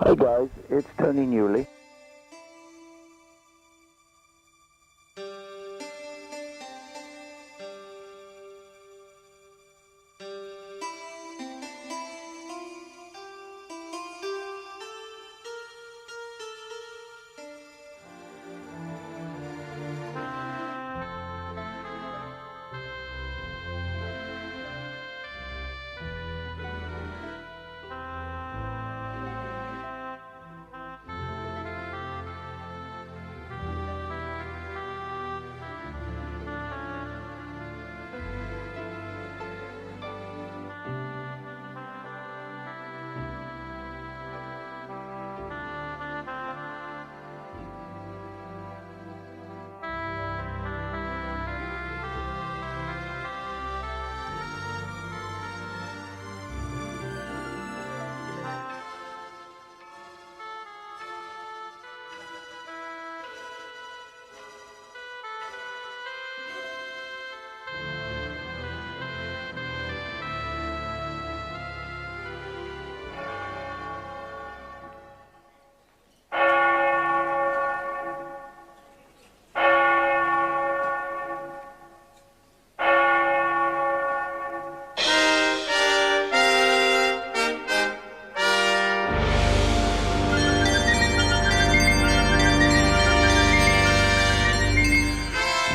Hi guys, it's Tony Newley.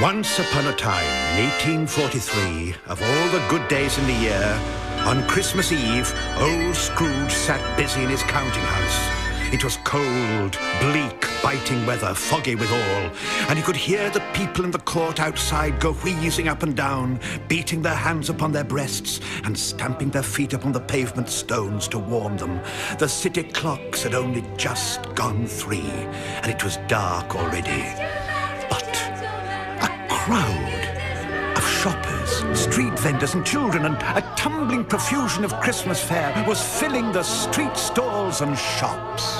Once upon a time, in 1843, of all the good days in the year, on Christmas Eve, old Scrooge sat busy in his counting house. It was cold, bleak, biting weather, foggy withal, and he could hear the people in the court outside go wheezing up and down, beating their hands upon their breasts and stamping their feet upon the pavement stones to warm them. The city clocks had only just gone 3, and it was dark already. Crowd of shoppers, street vendors and children, and a tumbling profusion of Christmas fare was filling the street stalls and shops.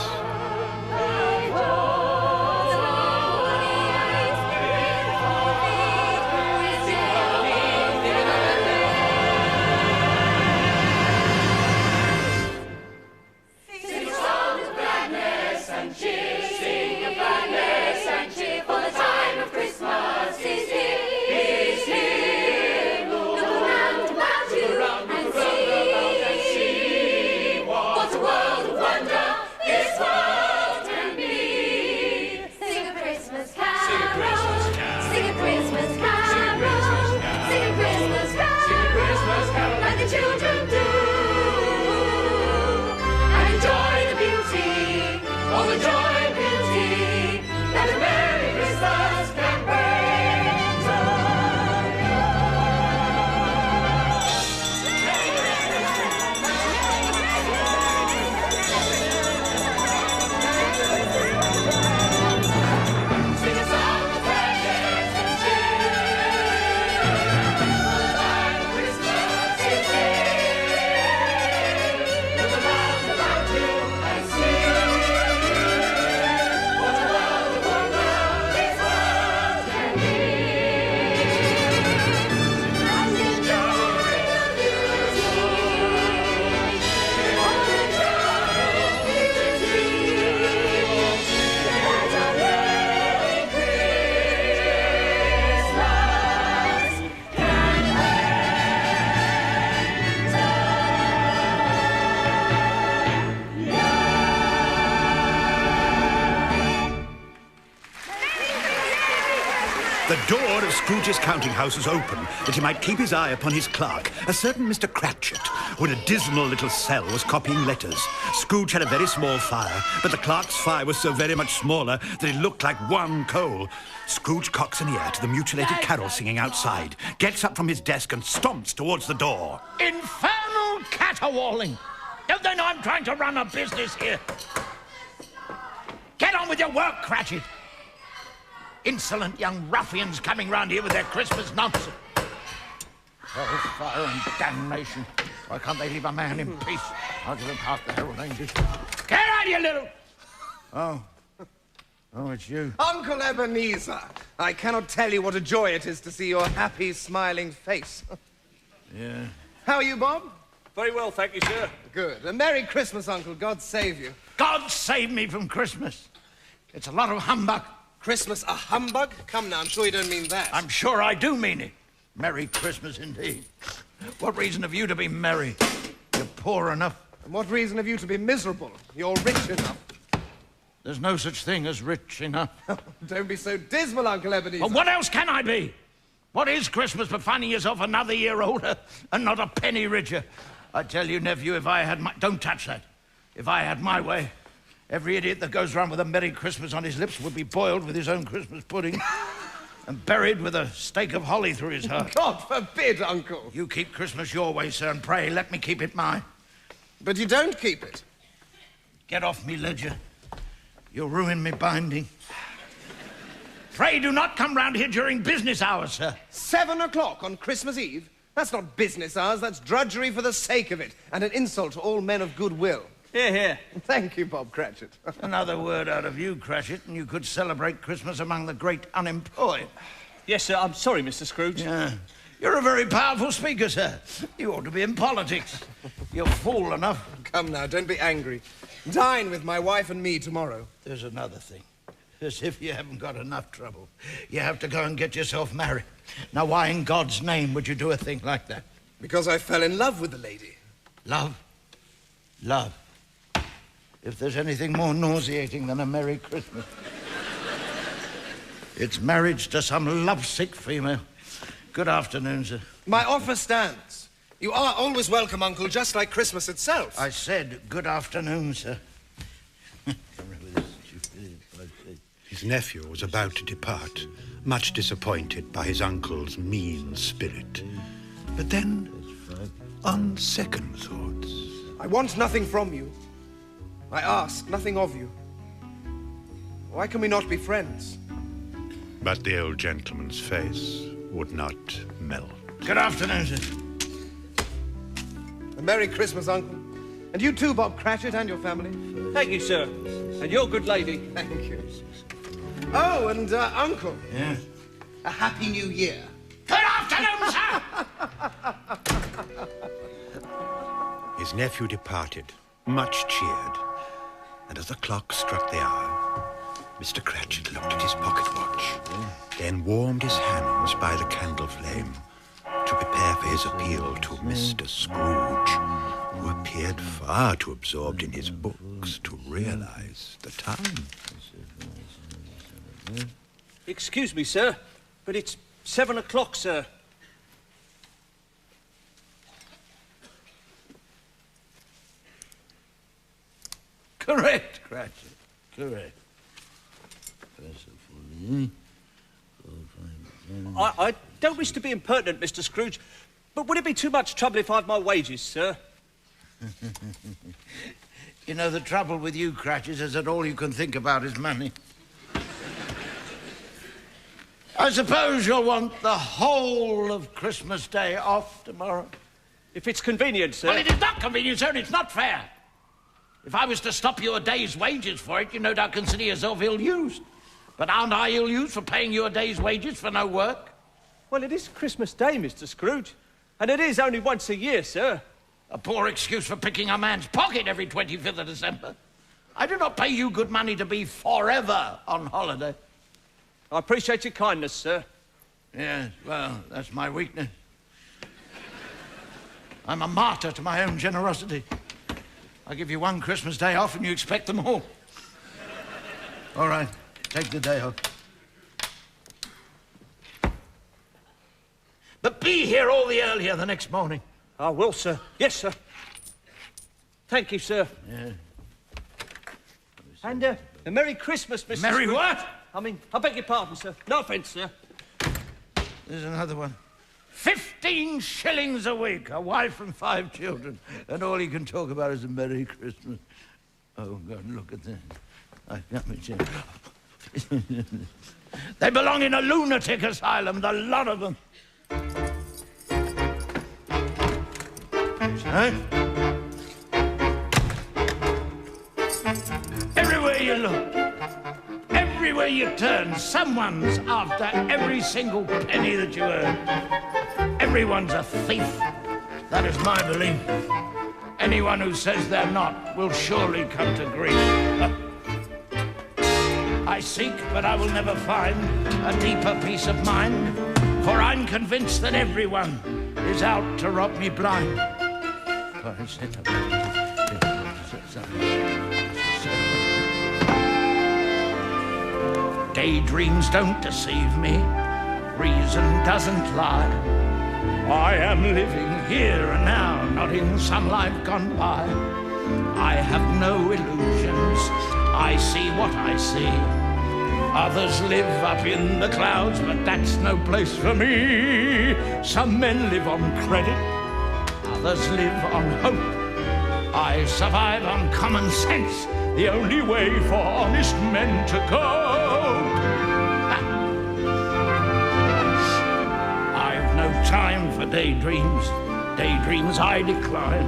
The door of Scrooge's counting house was open, that he might keep his eye upon his clerk, a certain Mr. Cratchit, who in a dismal little cell was copying letters. Scrooge had a very small fire, but the clerk's fire was so very much smaller that it looked like one coal. Scrooge cocks an ear to the mutilated carol singing outside, gets up from his desk and stomps towards the door. Infernal caterwauling! Don't they know I'm trying to run a business here? Get on with your work, Cratchit! Insolent young ruffians coming round here with their Christmas nonsense. Hellfire and damnation. Why can't they leave a man in peace? I'll give him half the Herald Angels. Get out, you little... Oh, it's you. Uncle Ebenezer, I cannot tell you what a joy it is to see your happy, smiling face. Yeah. How are you, Bob? Very well, thank you, sir. Good. A Merry Christmas, Uncle. God save you. God save me from Christmas. It's a lot of humbug. Christmas a humbug? Come now, I'm sure you don't mean that. I'm sure I do mean it. Merry Christmas indeed. What reason have you to be merry? You're poor enough. And what reason have you to be miserable? You're rich enough. There's no such thing as rich enough. Don't be so dismal, Uncle Ebenezer. Well, what else can I be? What is Christmas but finding yourself another year older and not a penny richer? I tell you, nephew, if I had my... Don't touch that. If I had my way, every idiot that goes round with a Merry Christmas on his lips would be boiled with his own Christmas pudding and buried with a stake of holly through his heart. God forbid, Uncle. You keep Christmas your way, sir, and pray let me keep it mine. But you don't keep it. Get off me ledger. You'll ruin me binding. Pray do not come round here during business hours, sir. 7 o'clock on Christmas Eve? That's not business hours, that's drudgery for the sake of it, and an insult to all men of goodwill. Here, here. Thank you, Bob Cratchit. Another word out of you, Cratchit, and you could celebrate Christmas among the great unemployed. Yes, sir, I'm sorry, Mr. Scrooge. Yeah. You're a very powerful speaker, sir. You ought to be in politics. You're fool enough. Come now, don't be angry. Dine with my wife and me tomorrow. There's another thing. As if you haven't got enough trouble. You have to go and get yourself married. Now, why in God's name would you do a thing like that? Because I fell in love with the lady. Love. Love. If there's anything more nauseating than a Merry Christmas, it's marriage to some lovesick female. Good afternoon, sir. My offer stands. You are always welcome, Uncle, just like Christmas itself. I said good afternoon, sir. His nephew was about to depart, much disappointed by his uncle's mean spirit. But then, on second thoughts... I want nothing from you. I ask nothing of you. Why can we not be friends? But the old gentleman's face would not melt. Good afternoon, sir. A Merry Christmas, Uncle. And you too, Bob Cratchit, and your family. Thank you, sir. And you're a good lady. Thank you. Oh, and, Uncle. Yeah? A Happy New Year. Good afternoon, sir! His nephew departed, much cheered. And as the clock struck the hour, Mr. Cratchit looked at his pocket watch, then warmed his hands by the candle flame to prepare for his appeal to Mr. Scrooge, who appeared far too absorbed in his books to realize the time. Excuse me, sir, but it's 7 o'clock, sir. Correct, Cratchit. Correct. I don't wish to be impertinent, Mr. Scrooge, but would it be too much trouble if I had my wages, sir? You know, the trouble with you, Cratchit, is that all you can think about is money. I suppose you'll want the whole of Christmas Day off tomorrow. If it's convenient, sir. Well, it is not convenient, sir, and it's not fair. If I was to stop you a day's wages for it, you no doubt consider yourself ill-used. But aren't I ill-used for paying you a day's wages for no work? Well, it is Christmas Day, Mr. Scrooge. And it is only once a year, sir. A poor excuse for picking a man's pocket every 25th of December. I do not pay you good money to be forever on holiday. I appreciate your kindness, sir. Yes, well, that's my weakness. I'm a martyr to my own generosity. I give you one Christmas Day off and you expect them all. All right, take the day off. But be here all the earlier the next morning. I will, sir. Yes, sir. Thank you, sir. Yeah. And, a Merry Christmas, Mr. Merry Scrooge. what? I mean, I beg your pardon, sir. No offence, sir. There's another one. 15 shillings a week, a wife and 5 children, and all he can talk about is a Merry Christmas. Oh, God, look at this. I got me chair. They belong in a lunatic asylum, the lot of them. Huh? Everywhere you look, everywhere you turn, someone's after every single penny that you earn. Everyone's a thief. That is my belief. Anyone who says they're not will surely come to grief. I seek, but I will never find a deeper peace of mind, for I'm convinced that everyone is out to rob me blind. Daydreams don't deceive me. Reason doesn't lie. I am living here and now, not in some life gone by. I have no illusions. I see what I see. Others live up in the clouds, but that's no place for me. Some men live on credit, others live on hope. I survive on common sense, the only way for honest men to cope. I've no time for daydreams. Daydreams I decline.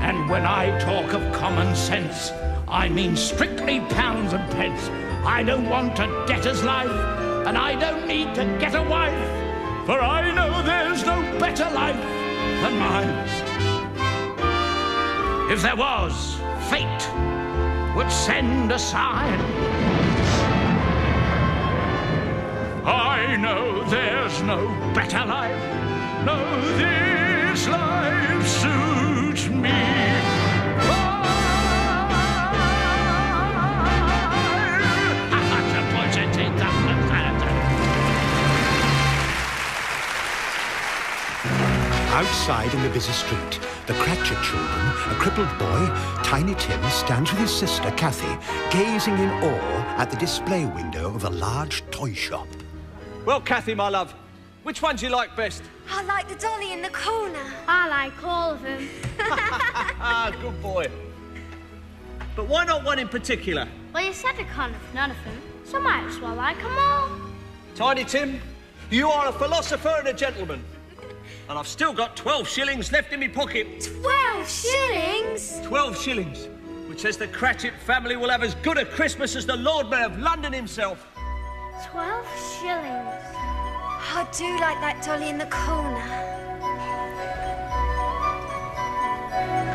And when I talk of common sense, I mean strictly pounds and pence. I don't want a debtor's life, and I don't need to get a wife, for I know there's no better life than mine. If there was, fate would send a sign. I know there's no better life. No, this life suits me. Outside in the busy street, the Cratchit children, a crippled boy, Tiny Tim, stands with his sister, Cathy, gazing in awe at the display window of a large toy shop. Well, Cathy, my love, which one do you like best? I like the dolly in the corner. I like all of them. Good boy. But why not one in particular? Well, you said I can't have none of them, so might as well like them all. Tiny Tim, you are a philosopher and a gentleman. And I've still got 12 shillings left in my pocket. 12 shillings? 12 shillings, which says the Cratchit family will have as good a Christmas as the Lord Mayor of London himself. 12 shillings. I do like that dolly in the corner.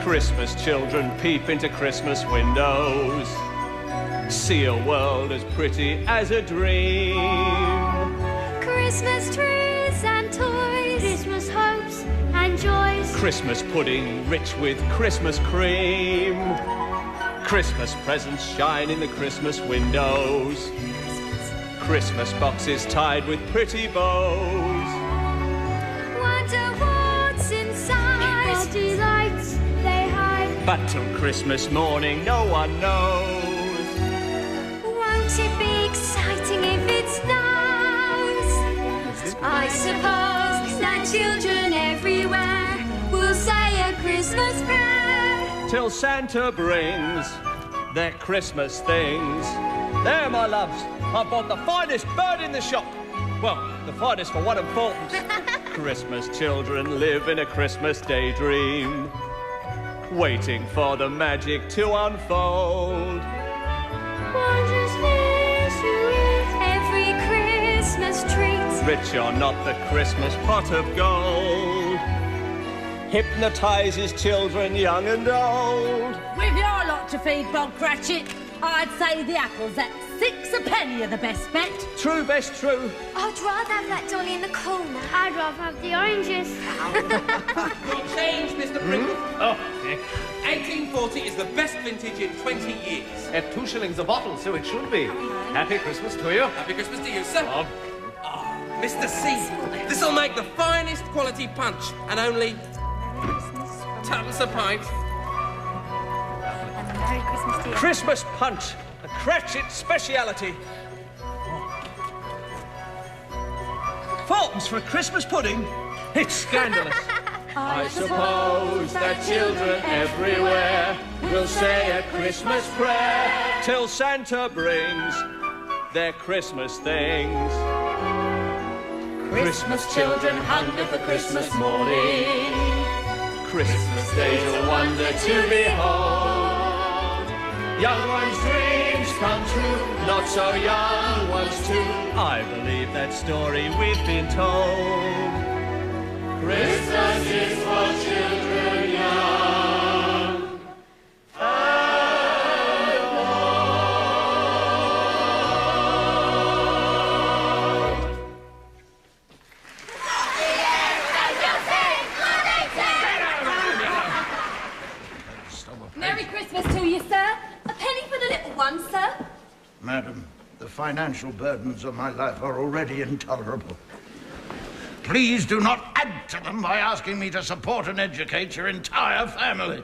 Christmas children peep into Christmas windows, see a world as pretty as a dream. Christmas trees and toys, Christmas hopes and joys. Christmas pudding rich with Christmas cream. Christmas presents shine in the Christmas windows. Christmas boxes tied with pretty bows. Wonder what's inside. What delights they hide. But till Christmas morning no one knows. Won't it be exciting if it snows? I suppose that children everywhere will say a Christmas prayer. Till Santa brings their Christmas things. There, my loves, I bought the finest bird in the shop. Well, the finest for one importance. Christmas children live in a Christmas daydream, waiting for the magic to unfold. Wondrous mystery. Every Christmas treat. Rich or not, the Christmas pot of gold hypnotizes children young and old. With your lot to feed, Bob Cratchit, I'd say the apples at 6 a penny are the best bet. True, best true. I'd rather have that dolly in the corner. I'd rather have the oranges. Your change, Mr. Pringle. Oh, Nick. 1840 is the best vintage in 20 years. At 2 shillings a bottle, so it should be. Happy Christmas to you. Happy Christmas to you, sir. Bob. Mr. C, this'll make the finest quality punch, and only tuppence a pint. And Merry Christmas to you. Christmas punch, a Cratchit speciality. Fourpence for a Christmas pudding? It's scandalous. I suppose that children everywhere will say a Christmas prayer till Santa brings their Christmas things. Christmas children hunger for Christmas morning. Christmas day's a wonder to behold. Young ones' dreams come true, not so young ones too. I believe that story we've been told. Christmas is for children young and Stop. Merry Christmas to you, sir. A penny for the little one, sir. Madam, the financial burdens of my life are already intolerable. Please do not add to them by asking me to support and educate your entire family.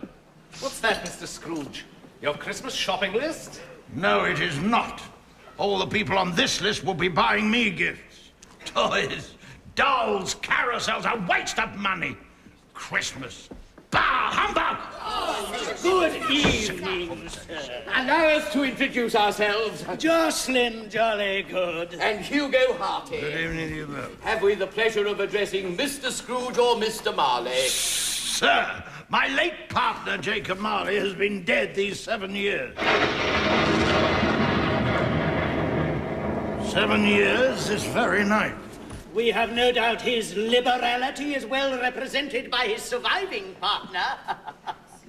What's that, Mr. Scrooge? Your Christmas shopping list? No, it is not. All the people on this list will be buying me gifts. Toys, dolls, carousels, a waste of money. Christmas. Bah, humbug! Good evening, sir. Allow us to introduce ourselves. Jocelyn Jollygood. And Hugo Harty. Good evening to you both. Have we the pleasure of addressing Mr. Scrooge or Mr. Marley? Sir, my late partner, Jacob Marley, has been dead these 7 years. 7 years this very night. We have no doubt his liberality is well represented by his surviving partner.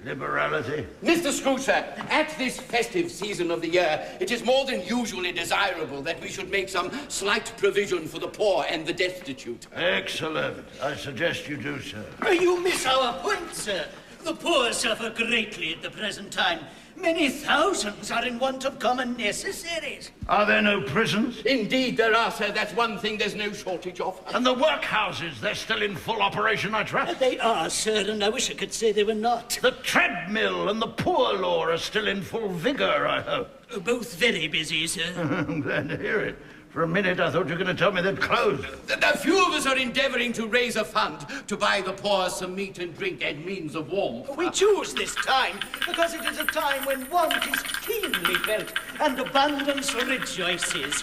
Liberality? Mr. Scrooge, sir, at this festive season of the year, it is more than usually desirable that we should make some slight provision for the poor and the destitute. Excellent. I suggest you do so. You miss our point, sir. The poor suffer greatly at the present time. Many thousands are in want of common necessaries. Are there no prisons? Indeed there are, sir. That's one thing there's no shortage of. And the workhouses, they're still in full operation, I trust? They are, sir, and I wish I could say they were not. The treadmill and the poor law are still in full vigor, I hope. Both very busy, sir. I'm glad to hear it. For a minute, I thought you were going to tell me they'd closed. A few of us are endeavouring to raise a fund to buy the poor some meat and drink and means of warmth. We choose this time because it is a time when want is keenly felt and abundance rejoices.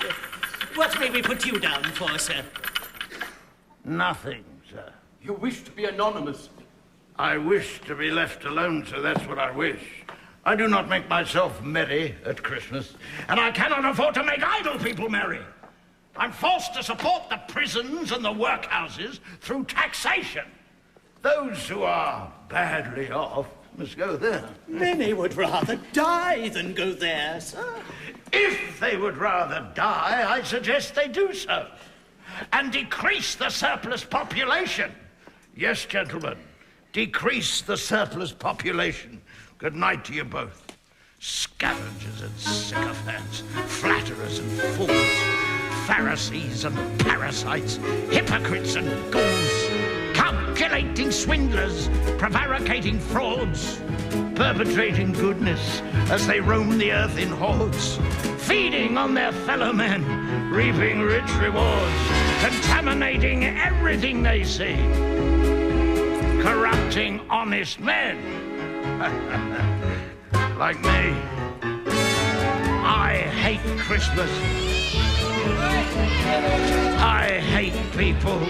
What may we put you down for, sir? Nothing, sir. You wish to be anonymous? I wish to be left alone, sir. That's what I wish. I do not make myself merry at Christmas, and I cannot afford to make idle people merry. I'm forced to support the prisons and the workhouses through taxation. Those who are badly off must go there. Many would rather die than go there, sir. If they would rather die, I suggest they do so. And decrease the surplus population. Yes, gentlemen, decrease the surplus population. Good night to you both. Scavengers and sycophants, flatterers and fools, Pharisees and parasites, hypocrites and ghouls, calculating swindlers, prevaricating frauds, perpetrating goodness as they roam the earth in hordes, feeding on their fellow men, reaping rich rewards, contaminating everything they see, corrupting honest men. Like me, I hate Christmas. I hate people.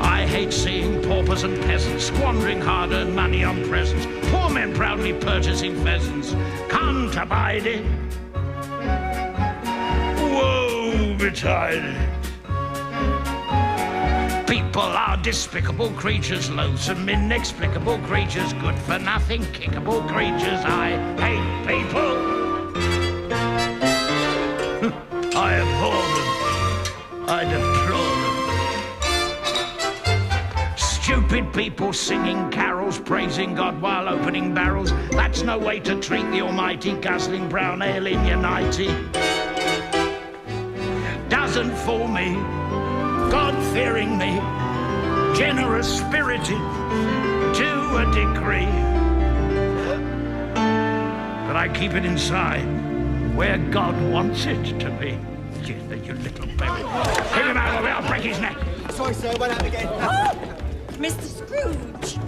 I hate seeing paupers and peasants squandering hard-earned money on presents. Poor men proudly purchasing pheasants. Can't abide it. Woe betide. People are despicable creatures, loathsome, inexplicable creatures, good-for-nothing, kickable creatures. I hate people. I abhor them. I deplore them. Stupid people singing carols, praising God while opening barrels. That's no way to treat the almighty, guzzling brown ale in your nightie. Doesn't fool me. God-fearing me, generous-spirited to a degree. But I keep it inside, where God wants it to be. You little baby. Keep him out of the way, I'll break his neck. Sorry, sir, went out again. Oh, Mr. Scrooge.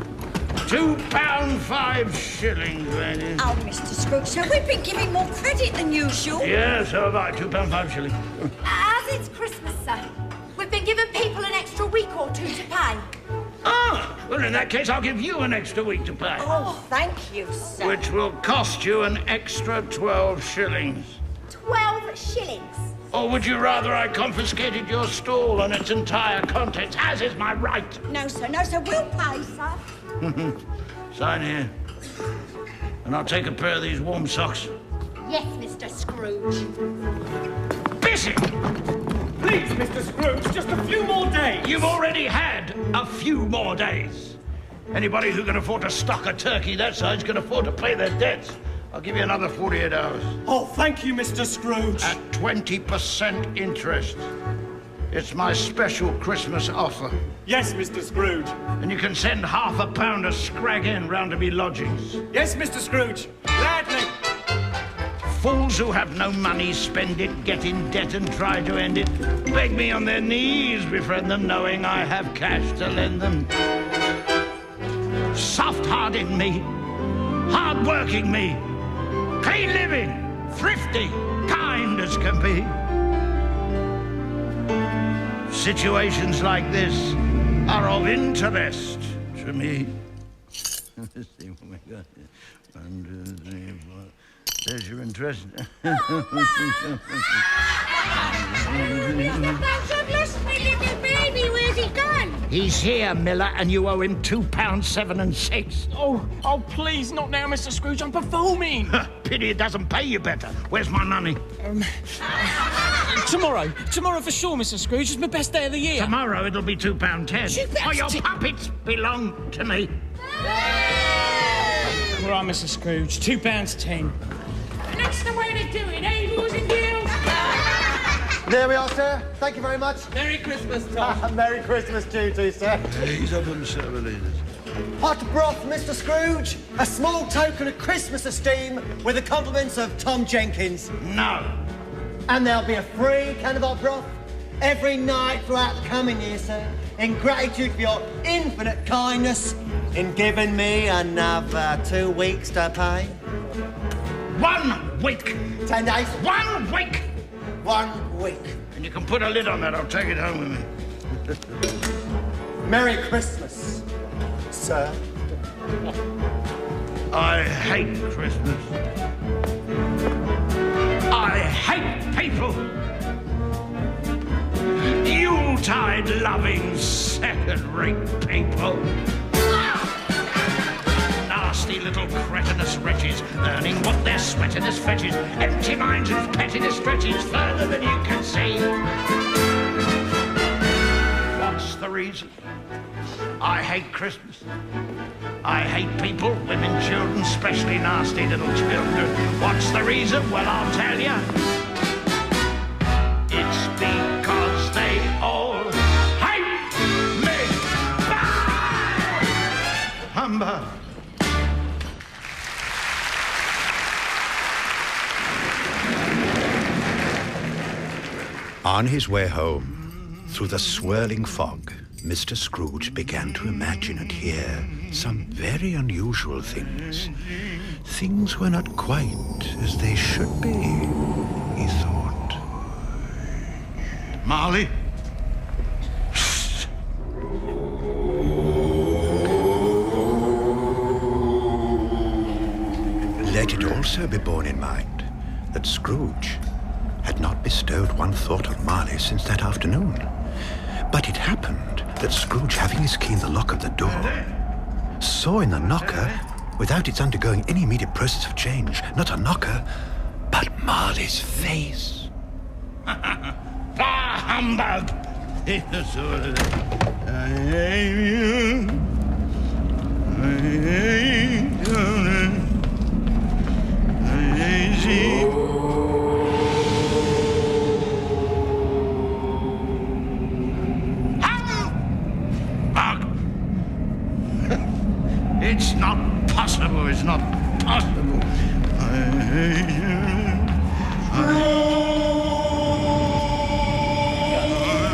£2.05, lady. Oh, Mr. Scrooge, sir, we've been giving more credit than usual. Yes, so have I, £2.05. As it's Christmas, sir, we've been giving people an extra week or two to pay. Ah, well, in that case, I'll give you an extra week to pay. Oh, thank you, sir. Which will cost you an extra 12 shillings. 12 shillings? Or would you rather I confiscated your stall and its entire contents, as is my right? No, sir, we'll pay, sir. Sign here. And I'll take a pair of these warm socks. Yes, Mr. Scrooge. Busy! Please, Mr. Scrooge, just a few more days. You've already had a few more days. Anybody who can afford to stock a turkey that size can afford to pay their debts. I'll give you another 48 hours. Oh, thank you, Mr. Scrooge. At 20% interest. It's my special Christmas offer. Yes, Mr. Scrooge. And you can send £half a pound of scrag in round to me lodgings. Yes, Mr. Scrooge. Gladly. Fools who have no money spend it, get in debt and try to end it. Beg me on their knees, befriend them, knowing I have cash to lend them. Soft-hearted me, hard-working me, clean living, thrifty, kind as can be. Situations like this are of interest to me. Let's see what we got here. 1, 2, 3, 4. There's your interest. Baby, where's he gone? He's here, Miller, and you owe him £2, 7 and 6. Oh, please, not now, Mr. Scrooge. I'm performing. Pity it doesn't pay you better. Where's my money? Tomorrow for sure, Mr. Scrooge. It's my best day of the year. Tomorrow it'll be £2.10. £2.10. Oh, your puppets belong to me. All right, Mr. Scrooge. £2.10. That's the way to do it, eh, boys and girls? There we are, sir. Thank you very much. Merry Christmas, Tom. Merry Christmas to you too, sir. He's up on server. Hot broth, Mr. Scrooge. A small token of Christmas esteem with the compliments of Tom Jenkins. No. And there'll be a free can of hot broth every night throughout the coming year, sir, in gratitude for your infinite kindness in giving me another 2 weeks to pay. 1 week. 10 days. 1 week. 1 week. And you can put a lid on that. I'll take it home with me. Merry Christmas, sir. I hate Christmas. I hate people. Yuletide-loving, second-rate people. Nasty little cretinous wretches, earning what their sweatiness fetches, empty minds whose pettiness stretches further than you can see. What's the reason? I hate Christmas. I hate people, women, children, especially nasty little children. What's the reason? Well, I'll tell you. It's because they all hate me. Humbug. On his way home, through the swirling fog, Mr. Scrooge began to imagine and hear some very unusual things. Things were not quite as they should be, he thought. Marley? Let it also be borne in mind that Scrooge had not bestowed one thought on Marley since that afternoon. But it happened that Scrooge, having his key in the lock of the door, saw in the knocker, without its undergoing any immediate process of change, not a knocker, but Marley's face. Humbug! I hate you. I hate you. I hate you. It's not possible. It's not possible. I hate you.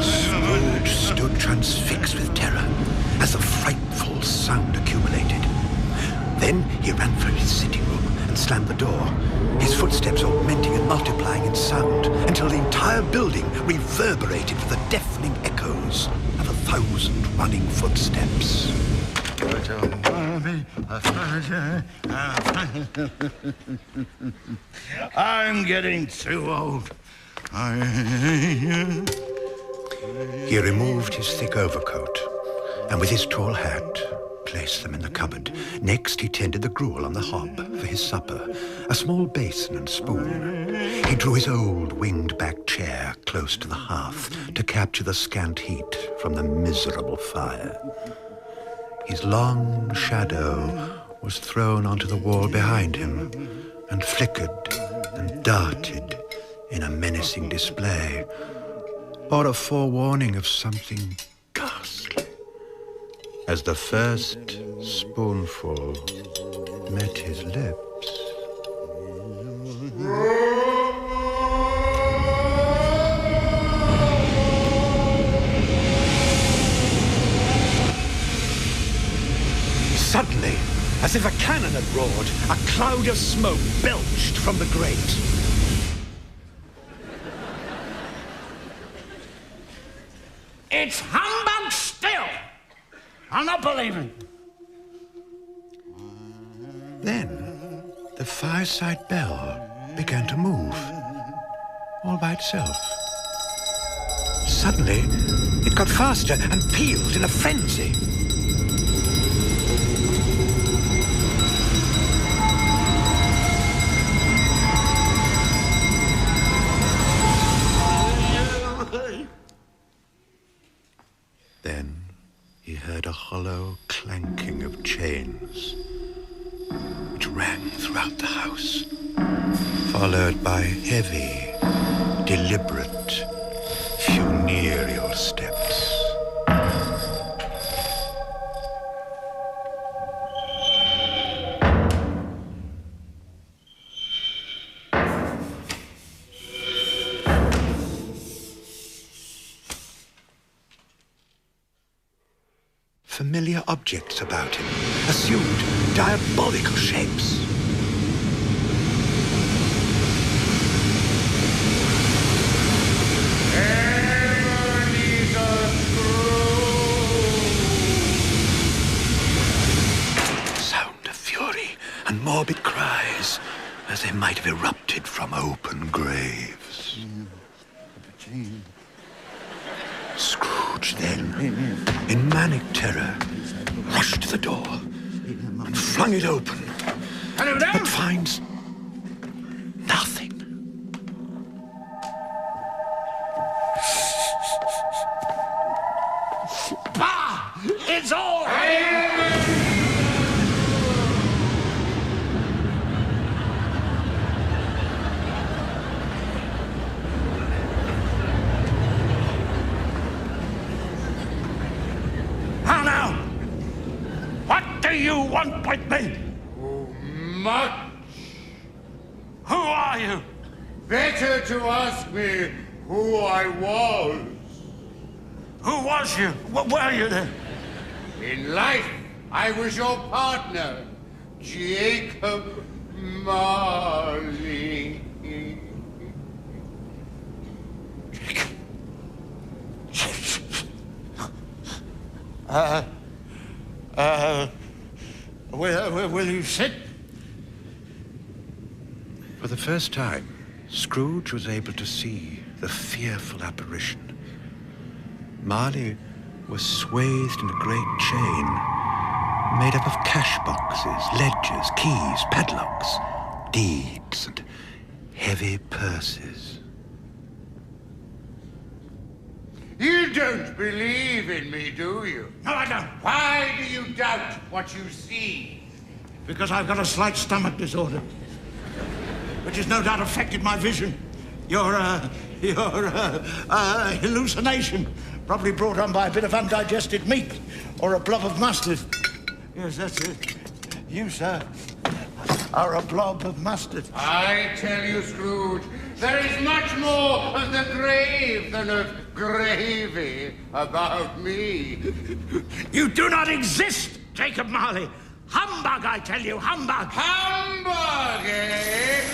Scrooge stood transfixed with terror as the frightful sound accumulated. Then he ran for his sitting room and slammed the door, his footsteps augmenting and multiplying in sound until the entire building reverberated with the deafening echoes of 1,000 running footsteps. I'm getting too old. He removed his thick overcoat and with his tall hat placed them in the cupboard. Next, he tended the gruel on the hob for his supper, a small basin and spoon. He drew his old winged-back chair close to the hearth to capture the scant heat from the miserable fire. His long shadow was thrown onto the wall behind him and flickered and darted in a menacing display, or a forewarning of something ghastly. As the first spoonful met his lips, suddenly, as if a cannon had roared, a cloud of smoke belched from the grate. It's humbug still. I'm not believing. Then, the fireside bell began to move, all by itself. Suddenly, it got faster and pealed in a frenzy. Then he heard a hollow clanking of chains, which rang throughout the house, followed by heavy, deliberate, funereal steps. Familiar objects about him assumed diabolical shapes. Sound of fury and morbid cries as they might have erupted from open graves. Scrooge then, in manic terror, rushed to the door and flung it open, but finds nothing. Bah! It's all How now? What do you want with me? Much. Who are you? Better to ask me who I was. Who was you? What were you then? In life, I was your partner, Jacob Marley. Will you sit? For the first time, Scrooge was able to see the fearful apparition. Marley was swathed in a great chain, made up of cash boxes, ledgers, keys, padlocks, deeds, and heavy purses. You don't believe in me, do you? No, I don't. Why do you doubt what you see? Because I've got a slight stomach disorder, which has no doubt affected my vision. Your hallucination, probably brought on by a bit of undigested meat or a blob of mustard. Yes, that's it. You, sir, are a blob of mustard. I tell you, Scrooge, there is much more of the grave than of gravy about me. You do not exist, Jacob Marley. Humbug, I tell you, humbug. Humbug, eh?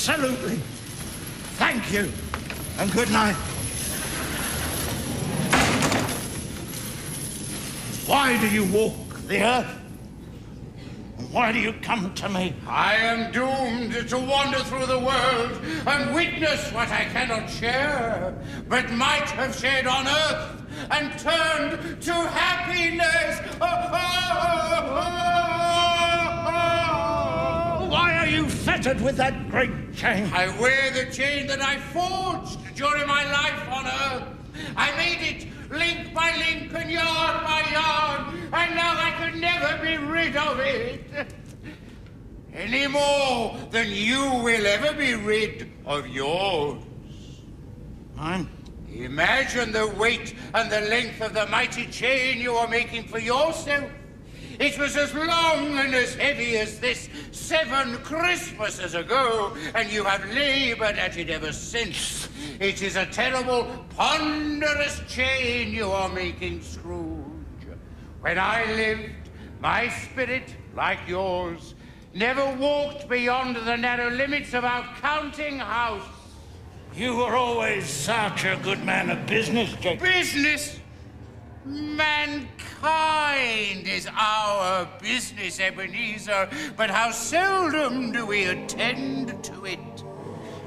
Absolutely. Thank you, and good night. Why do you walk the earth? Why do you come to me? I am doomed to wander through the world and witness what I cannot share, but might have shared on earth and turned to happiness. Why are you fettered with that great chain? I wear the chain that I forged during my life on earth. I made it link by link and yard by yard, and now I could never be rid of it. Any more than you will ever be rid of yours. Mine? Imagine the weight and the length of the mighty chain you are making for yourself. It was as long and as heavy as this 7 Christmases ago, and you have labored at it ever since. It is a terrible, ponderous chain you are making, Scrooge. When I lived, my spirit, like yours, never walked beyond the narrow limits of our counting house. You were always such a good man of business, Jake. Business? Mankind is our business, Ebenezer, but how seldom do we attend to it.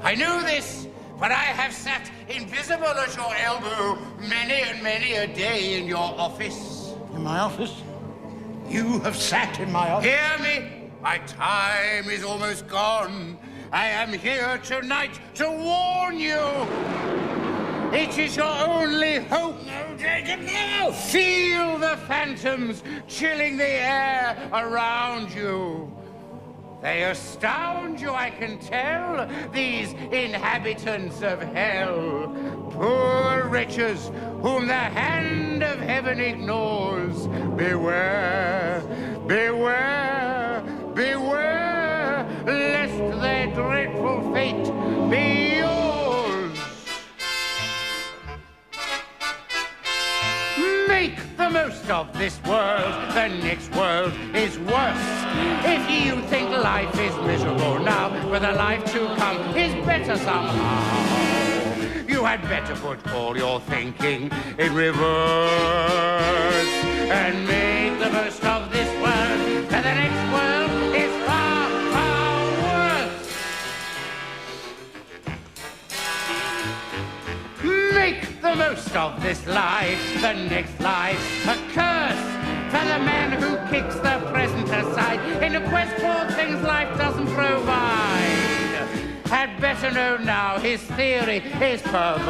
I know this, for I have sat invisible at your elbow many and many a day in your office. In my office? You have sat in my office? Hear me, my time is almost gone. I am here tonight to warn you. It is your only hope. No, Jacob, no! Feel the phantoms chilling the air around you. They astound you, I can tell, these inhabitants of hell. Poor wretches whom the hand of heaven ignores. Beware, beware, beware, lest their dreadful fate be yours. Make the most of this world, the next world is worse. If you think life is miserable now, but the life to come is better somehow, you had better put all your thinking in reverse and make the most of this world, and the next world is far, far worse. Make the most of this life, the next life a curse. For the man who kicks the present aside in a quest for things life doesn't provide, had better know now his theory is perverse,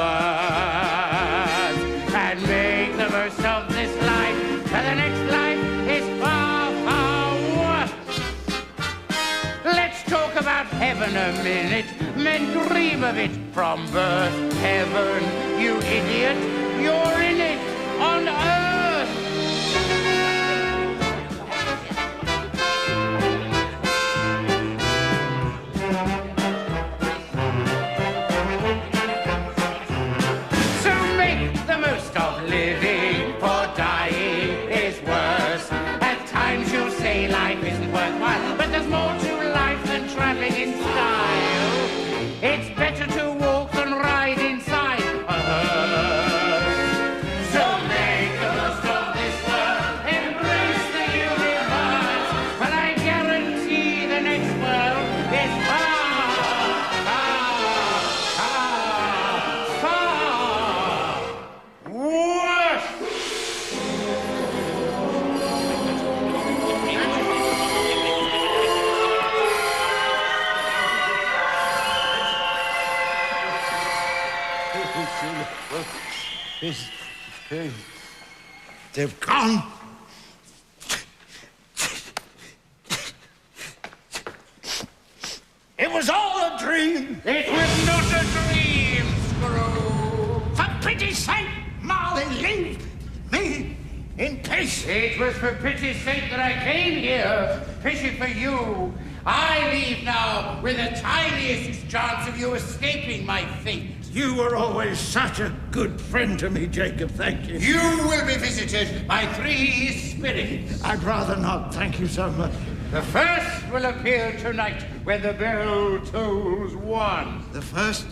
and make the most of this life, for the next life is far, far worse. Let's talk about heaven a minute. Men dream of it from birth. Heaven, you idiot, you're in it on earth. Living for dying is worse. At times you'll say life isn't worthwhile, but there's more to life than traveling in style. It's better to walk than ride inside a hearse. So make the most of this world, embrace the universe, but I guarantee the next world is far, far, far, far worse. They've gone. It was all a dream. It was not a dream, Scrooge. For pity's sake, Marley, leave me in peace. It was for pity's sake that I came here. Pity for you. I leave now with the tiniest chance of you escaping my fate. You were always such a good friend to me, Jacob. Thank you. You will be visited by 3 spirits. I'd rather not. Thank you so much. The first will appear tonight when the bell tolls 1. 1. The first?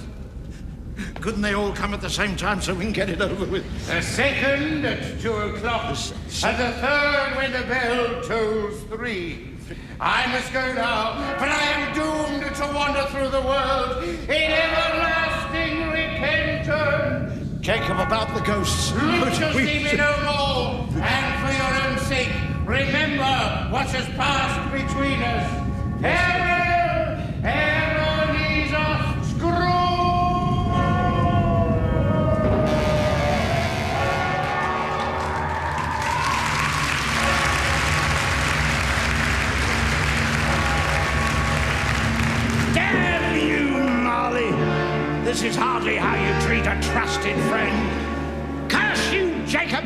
Couldn't they all come at the same time so we can get it over with? The second at 2 o'clock. And the third when the bell tolls 3. I must go now, but I am doomed to wander through the world in everlasting repentance. Jacob, about the ghosts. Look to see me no more, and for your own sake, remember what has passed between us. Farewell, Ebenezer Scrooge! Damn you, Marley! This is hardly how you treat a trusted friend. Curse you, Jacob!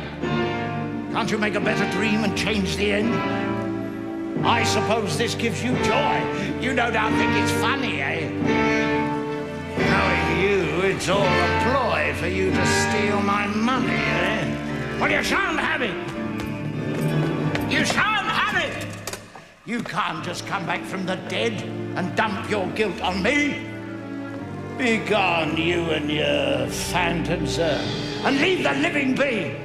Can't you make a better dream and change the end? I suppose this gives you joy. You no doubt think it's funny, eh? Knowing you, it's all a ploy for you to steal my money, eh? Well, you shan't have it. You shan't have it! You can't just come back from the dead and dump your guilt on me. Begone, you and your phantoms, and leave the living be.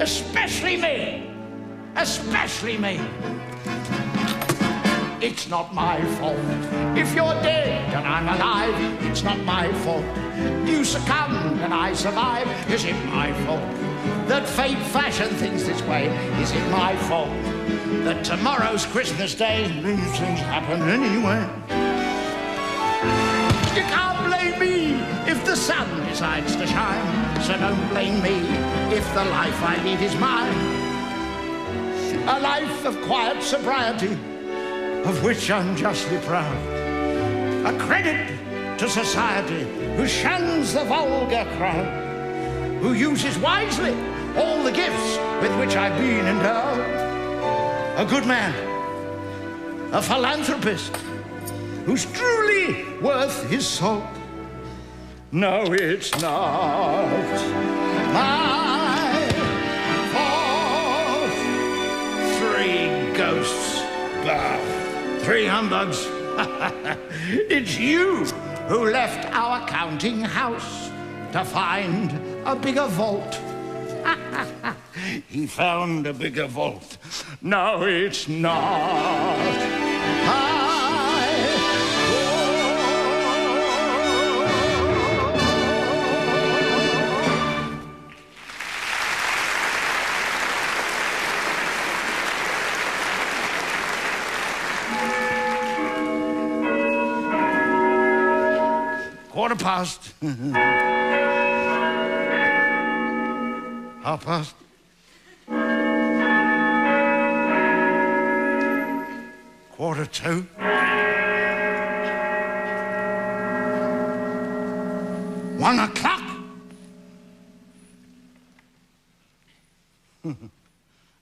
Especially me. Especially me. It's not my fault. If you're dead and I'm alive, it's not my fault. You succumb and I survive. Is it my fault that fate fashioned things this way? Is it my fault that tomorrow's Christmas Day, these things happen anyway? You can't blame me if the sun decides to shine, so don't blame me if the life I lead is mine. A life of quiet sobriety, of which I'm justly proud. A credit to society, who shuns the vulgar crowd, who uses wisely all the gifts with which I've been endowed. A good man, a philanthropist, who's truly worth his salt. No, it's not my fault. 3 ghosts, bah, 3 humbugs. It's you who left our counting house to find a bigger vault. He found a bigger vault. No, it's not. Quarter past. Half past. Quarter to. 1 o'clock.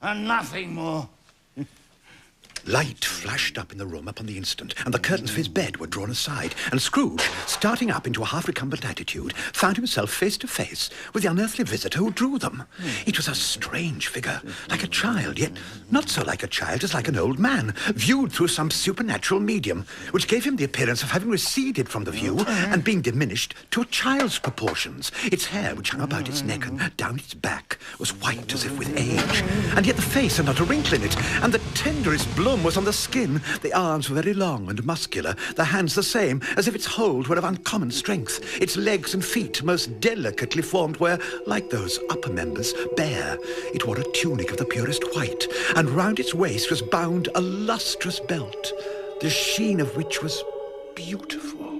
And nothing more. Light flashed up in the room upon the instant, and the curtains of his bed were drawn aside, and Scrooge, starting up into a half-recumbent attitude, found himself face to face with the unearthly visitor who drew them. It was a strange figure, like a child, yet not so like a child as like an old man, viewed through some supernatural medium, which gave him the appearance of having receded from the view and being diminished to a child's proportions. Its hair, which hung about its neck and down its back, was white as if with age, and yet the face had not a wrinkle in it, and the tenderest bloom was on the skin. The arms were very long and muscular, the hands the same, as if its hold were of uncommon strength. Its legs and feet, most delicately formed, were, like those upper members, bare. It wore a tunic of the purest white, and round its waist was bound a lustrous belt, the sheen of which was beautiful.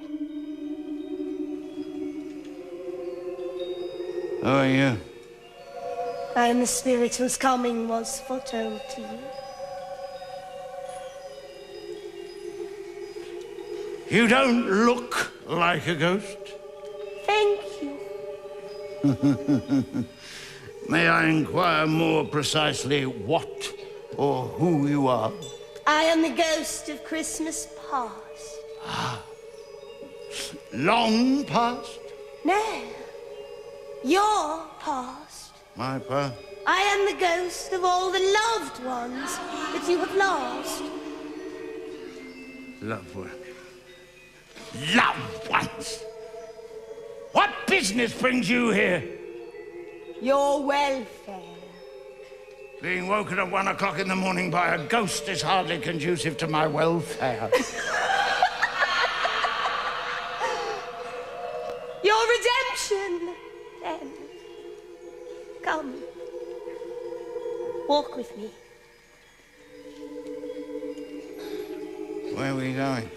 Who are you? I am the spirit whose coming was foretold to you. You don't look like a ghost. Thank you. May I inquire more precisely what or who you are? I am the ghost of Christmas past. Long past? No. Your past. My past? I am the ghost of all the loved ones that you have lost. Loved one. loved ones. What business brings you here? Your welfare. Being woken at 1 o'clock in the morning by a ghost is hardly conducive to my welfare. Your redemption, then. Come. Walk with me. Where are we going?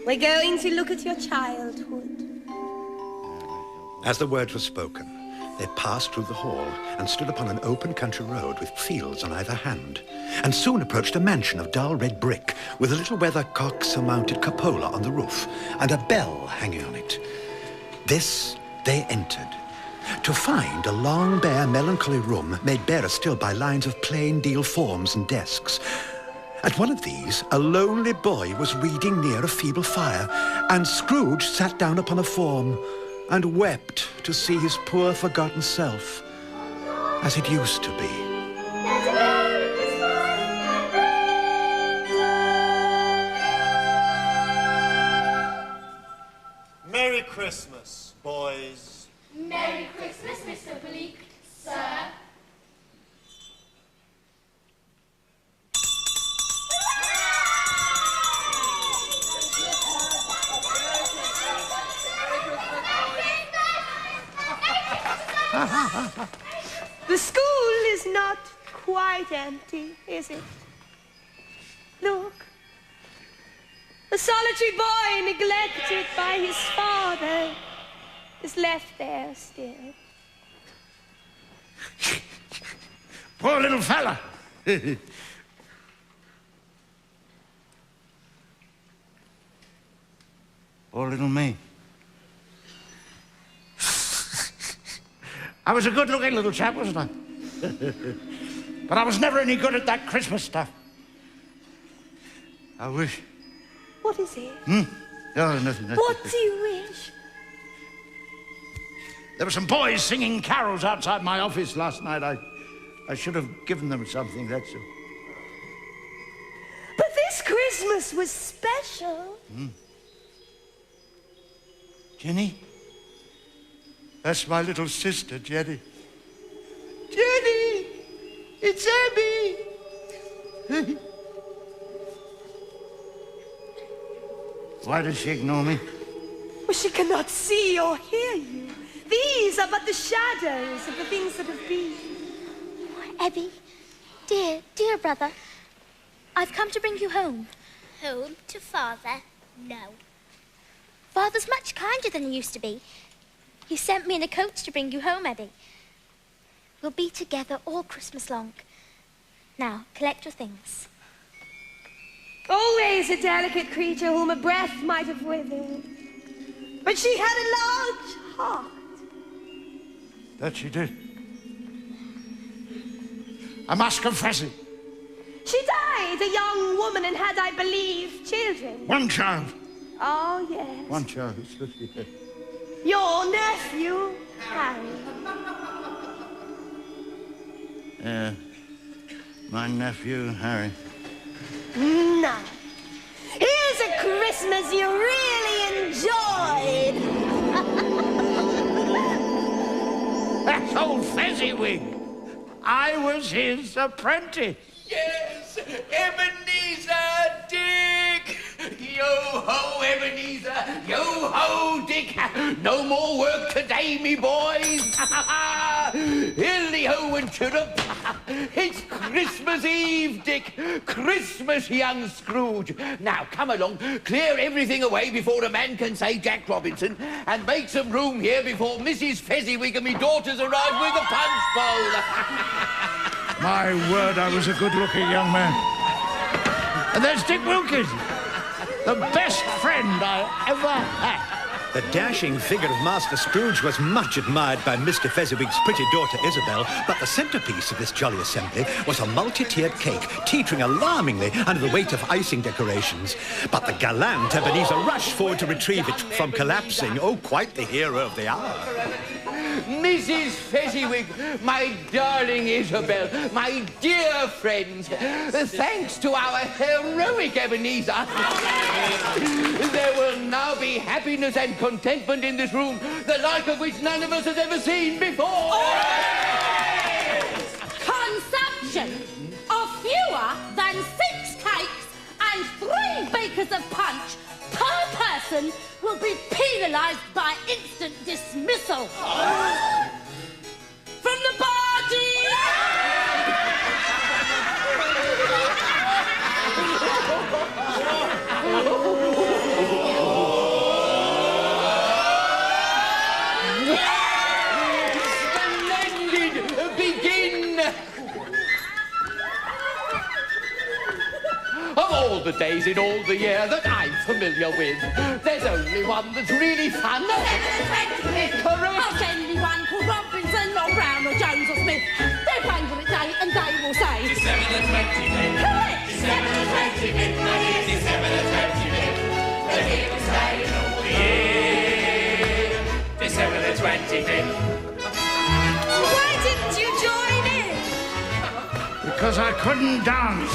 We're going to look at your childhood. As the words were spoken, they passed through the hall and stood upon an open country road with fields on either hand, and soon approached a mansion of dull red brick with a little weathercock-surmounted cupola on the roof and a bell hanging on it. This they entered, to find a long, bare, melancholy room made barer still by lines of plain deal forms and desks. At one of these, a lonely boy was reading near a feeble fire, and Scrooge sat down upon a form and wept to see his poor forgotten self as it used to be. Merry Christmas, boys. Merry Christmas, Mr. Bleak, sir. The school is not quite empty, is it? Look. A solitary boy neglected by his father is left there still. Poor little fella. Poor little me. I was a good-looking little chap, wasn't I? But I was never any good at that Christmas stuff. I wish. What is it? Oh, nothing. What do you wish? There were some boys singing carols outside my office last night. I should have given them something, that's all. But this Christmas was special. Jenny? That's my little sister, Jenny. Jenny! It's Abby! Why does she ignore me? Well, she cannot see or hear you. These are but the shadows of the things that have been. Abby, dear brother, I've come to bring you home. Home to Father? No. Father's much kinder than he used to be. He sent me in a coach to bring you home, Abby. We'll be together all Christmas long. Now, collect your things. Always a delicate creature whom a breath might have withered. But she had a large heart. That she did. I must confess it. She died a young woman and had, I believe, children. One child. Oh, yes. One child. Your nephew, Harry. Yeah. My nephew, Harry. Now, here's a Christmas you really enjoyed. That's old Fezziwig. I was his apprentice. Yes, Ebenezer Dick! Yo-ho, Ebenezer! Yo-ho, Dick! No more work today, me boys! Hilly-ho and chirrup! It's Christmas Eve, Dick! Christmas, young Scrooge! Now, come along, clear everything away before a man can say Jack Robinson, and make some room here before Mrs. Fezziwig and me daughters arrive with a punch bowl! My word, I was a good-looking young man. And there's Dick Wilkins, the best friend I ever had. The dashing figure of Master Scrooge was much admired by Mr. Fezziwig's pretty daughter Isabel, but the centrepiece of this jolly assembly was a multi-tiered cake, teetering alarmingly under the weight of icing decorations. But the gallant Ebenezer rushed forward to retrieve it from collapsing. Oh, quite the hero of the hour. Mrs. Fezziwig, my darling Isabel, my dear friends, thanks to our heroic Ebenezer, there will now be happiness and contentment in this room, the like of which none of us has ever seen before. Consumption of fewer than 6 cakes and 3 beakers of punch per person will be penalised by instant dismissal. From the party! Splendid! Begin! Of all the days in all the year that I'm familiar with, there's only one that's really fun. Correct. Ask anyone called Robinson or Brown or Jones or Smith. They're favourite day and they will say December the 25th. Correct. December the 25th, my dear. December the 25th. The here to stay all the year. December the 25th. Why didn't you join in? Because I couldn't dance.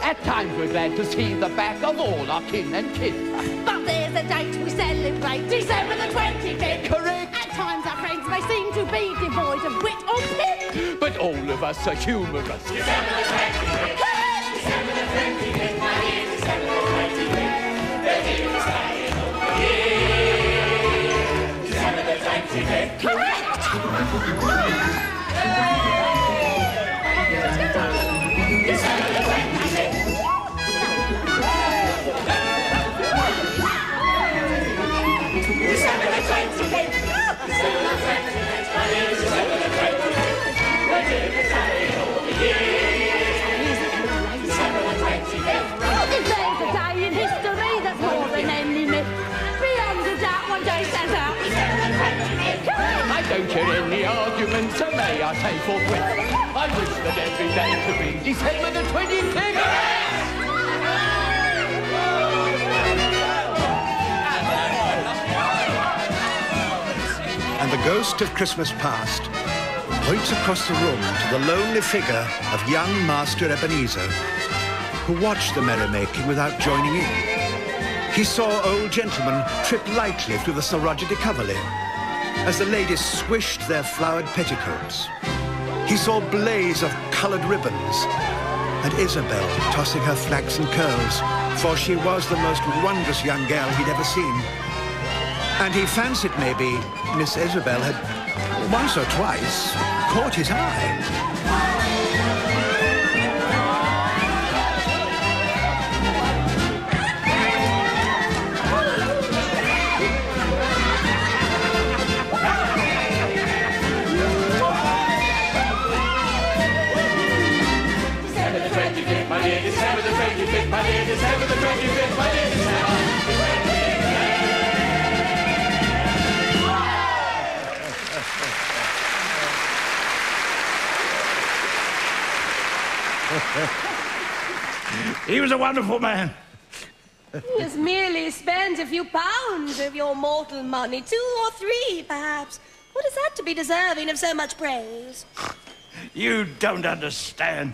At times we're glad to see the back of all our kin and kin. But there's a date we celebrate, December the 25th. Correct. At times our friends may seem to be devoid of wit or pip. But all of us are humorous. December the 25th. December the 25th, my dear. December the 25th. The here to stay all the year. December the 25th. Correct. If there's a day in history that's more than any myth, beyond a doubt one day stands out. I don't hear any arguments, so may I say forthwith, I wish that every day could be December the 25th. And the ghost of Christmas past points across the room to the lonely figure of young Master Ebenezer, who watched the merrymaking without joining in. He saw old gentlemen trip lightly through the Sarojah de Cavalry as the ladies swished their flowered petticoats. He saw a blaze of coloured ribbons and Isabel tossing her flaxen curls, for she was the most wondrous young girl he'd ever seen. And he fancied maybe Miss Isabel had once or twice caught his eye. December the 25th, my dear. December the 25th, my dear. December the 25th, my dear. He was a wonderful man. He has merely spent a few pounds of your mortal money, 2 or 3, perhaps. What is that to be deserving of so much praise? You don't understand.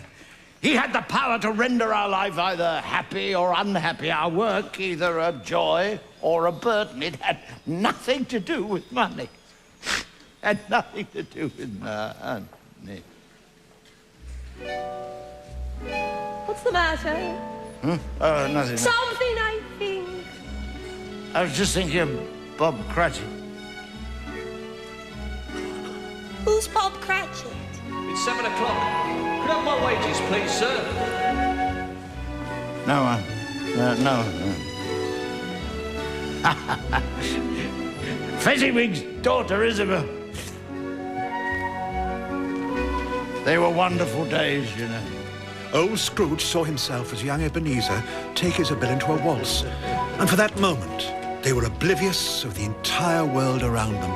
He had the power to render our life either happy or unhappy, our work either a joy or a burden. It had nothing to do with money. Had nothing to do with money. What's the matter? Nothing. Something, I think. I was just thinking of Bob Cratchit. Who's Bob Cratchit? It's 7 o'clock. Could I have my wages, please, sir? No one. No. Fezziwig's daughter, Isabel. They were wonderful days, you know. Old Scrooge saw himself as young Ebenezer take Isabel into a waltz, and for that moment, they were oblivious of the entire world around them.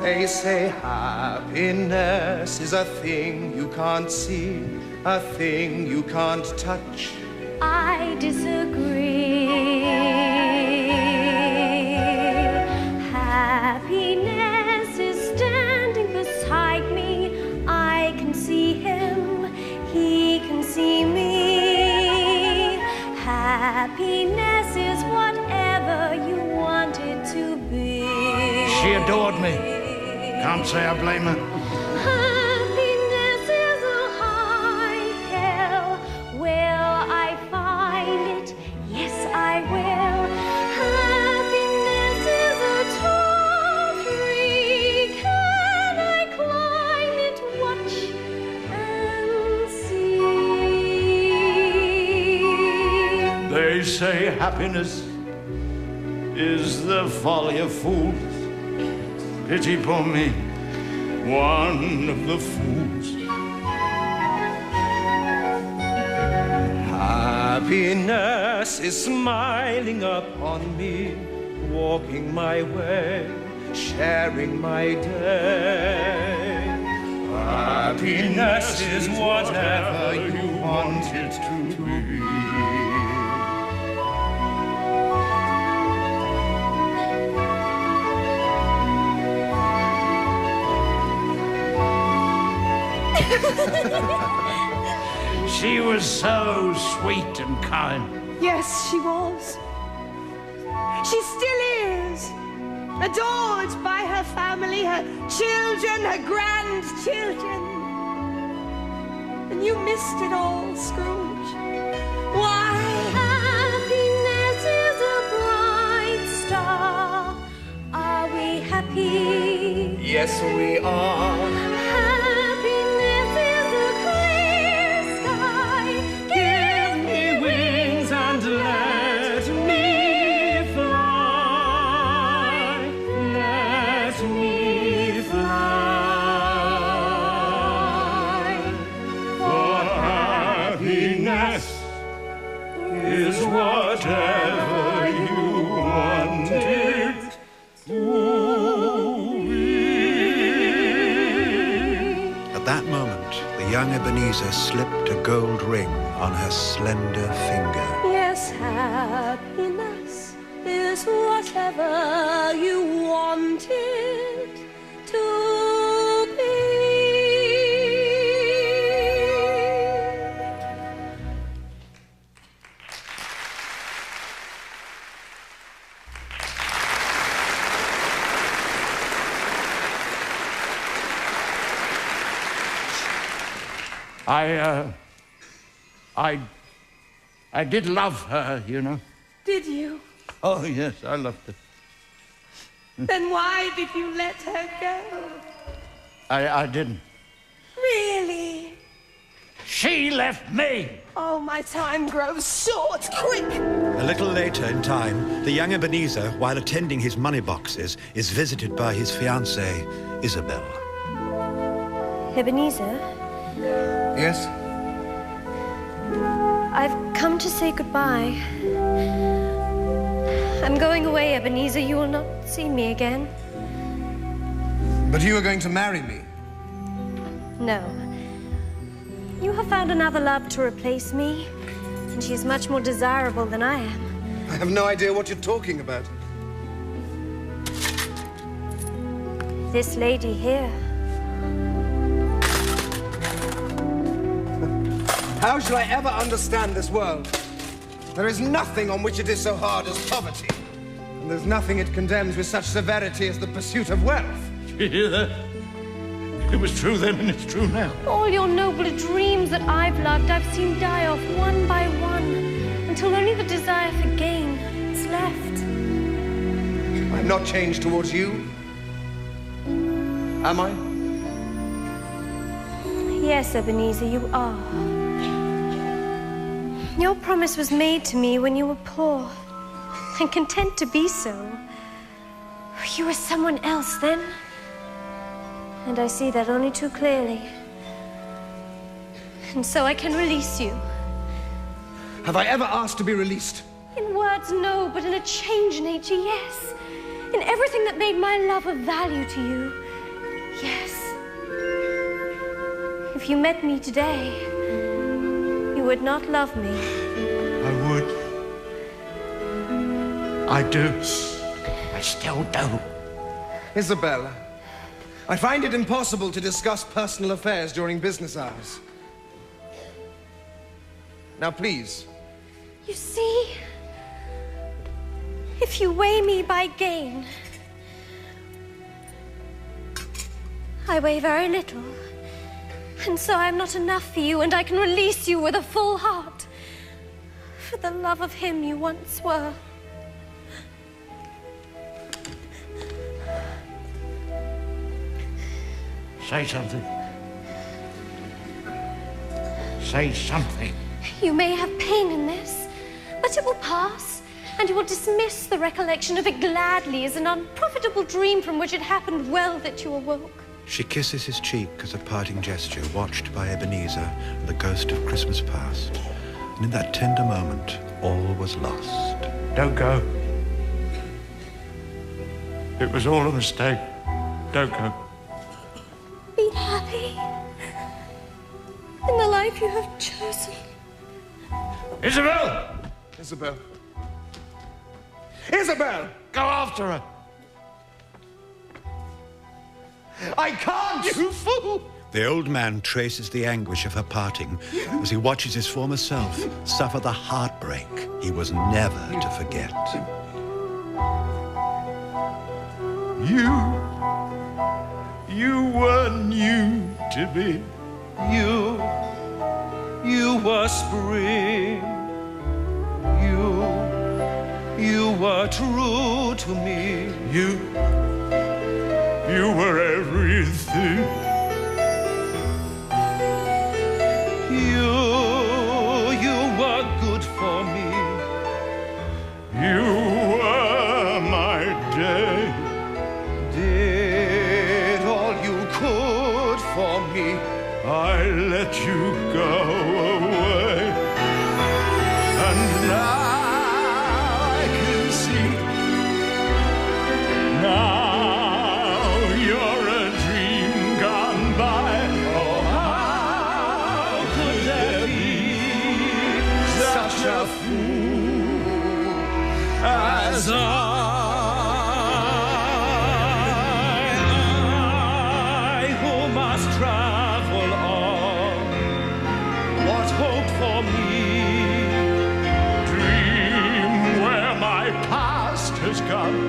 They say happiness is a thing you can't see, a thing you can't touch. I disagree. Happiness is She adored me. Can't say I blame her. Happiness is a high hill. Will I find it? Yes, I will. Happiness is a tall tree. Can I climb it? Watch and see. They say happiness is the folly of fools. Pity for me, one of the fools. Happiness is smiling upon me, walking my way, sharing my day. Happiness is whatever you want it to be. She was so sweet and kind. Yes, she was. She still is. Adored by her family, her children, her grandchildren. And you missed it all, Scrooge. Why? Happiness is a bright star. Are we happy? Yes, we are. Happiness is a clear sky. Give me wings and let me fly. Let me fly. For happiness is whatever you want it to be. At that moment, the young Ebenezer slipped a gold ring on her slender finger. Yes, happiness is whatever you want it to be. I did love her, you know. Did you? Oh, yes, I loved her. Then why did you let her go? I didn't. Really? She left me! Oh, my time grows short. Quick! A little later in time, the young Ebenezer, while attending his money boxes, is visited by his fiancée, Isabel. Ebenezer, Yes? I've come to say goodbye. I'm going away, Ebenezer. You will not see me again. But you are going to marry me. No. You have found another love to replace me, and she is much more desirable than I am. I have no idea what you're talking about. This lady here. How shall I ever understand this world? There is nothing on which it is so hard as poverty. And there's nothing it condemns with such severity as the pursuit of wealth. You hear that? It was true then and it's true now. All your nobler dreams that I've loved, I've seen die off one by one, until only the desire for gain is left. I'm not changed towards you. Am I? Yes, Ebenezer, you are. Your promise was made to me when you were poor, and content to be so. You were someone else then, and I see that only too clearly. And so I can release you. Have I ever asked to be released? In words, no, but in a changed nature, yes. In everything that made my love of value to you, yes. If you met me today, you would not love me. I would. I do. I still do. Isabella, I find it impossible to discuss personal affairs during business hours. Now, please. You see, if you weigh me by gain, I weigh very little. And so I'm not enough for you, and I can release you with a full heart. For the love of him you once were. Say something. Say something. You may have pain in this, but it will pass, and you will dismiss the recollection of it gladly as an unprofitable dream from which it happened well that you awoke. She kisses his cheek as a parting gesture, watched by Ebenezer and the ghost of Christmas past. And in that tender moment, all was lost. Don't go. It was all a mistake. Don't go. Be happy in the life you have chosen. Isabel! Isabel. Isabel! Go after her. I can't! You fool! The old man traces the anguish of her parting as he watches his former self suffer the heartbreak he was never to forget. You were new to me. You were spring. You were true to me. You were everything. You were good for me. You were my day. Did all you could for me. I let you go away. And now I can see. Now you're a dream gone by. Oh, how could there be such a fool as I who must travel on, what hope for me? Dream where my past has gone,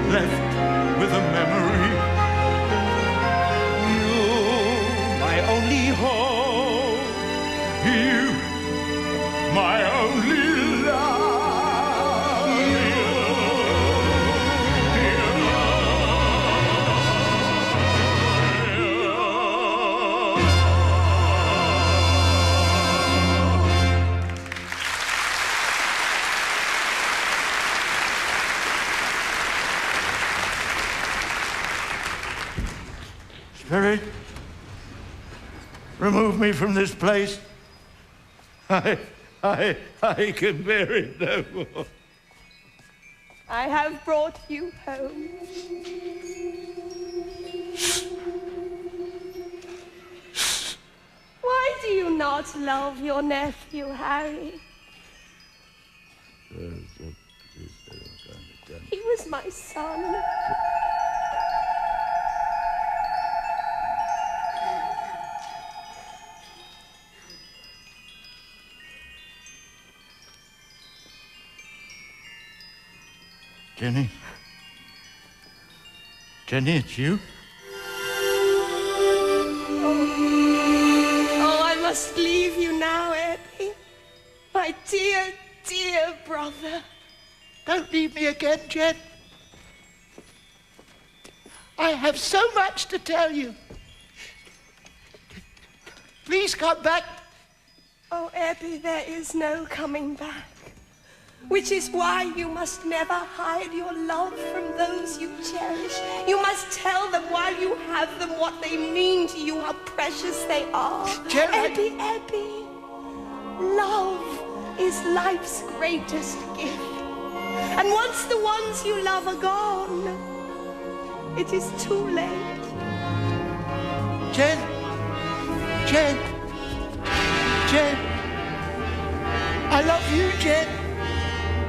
left with a memory. You, my only hope. You, my only love. Spirit, remove me from this place. I can bear it no more. I have brought you home. Why do you not love your nephew, Harry? He was my son. Jenny? Jenny, it's you? Oh, I must leave you now, Eddie. My dear, dear brother. Don't leave me again, Jen. I have so much to tell you. Please come back. Oh, Eddie, there is no coming back. Which is why you must never hide your love from those you cherish. You must tell them while you have them what they mean to you, how precious they are. Jerry. Ebbie, love is life's greatest gift. And once the ones you love are gone, it is too late. Jen. I love you, Jen.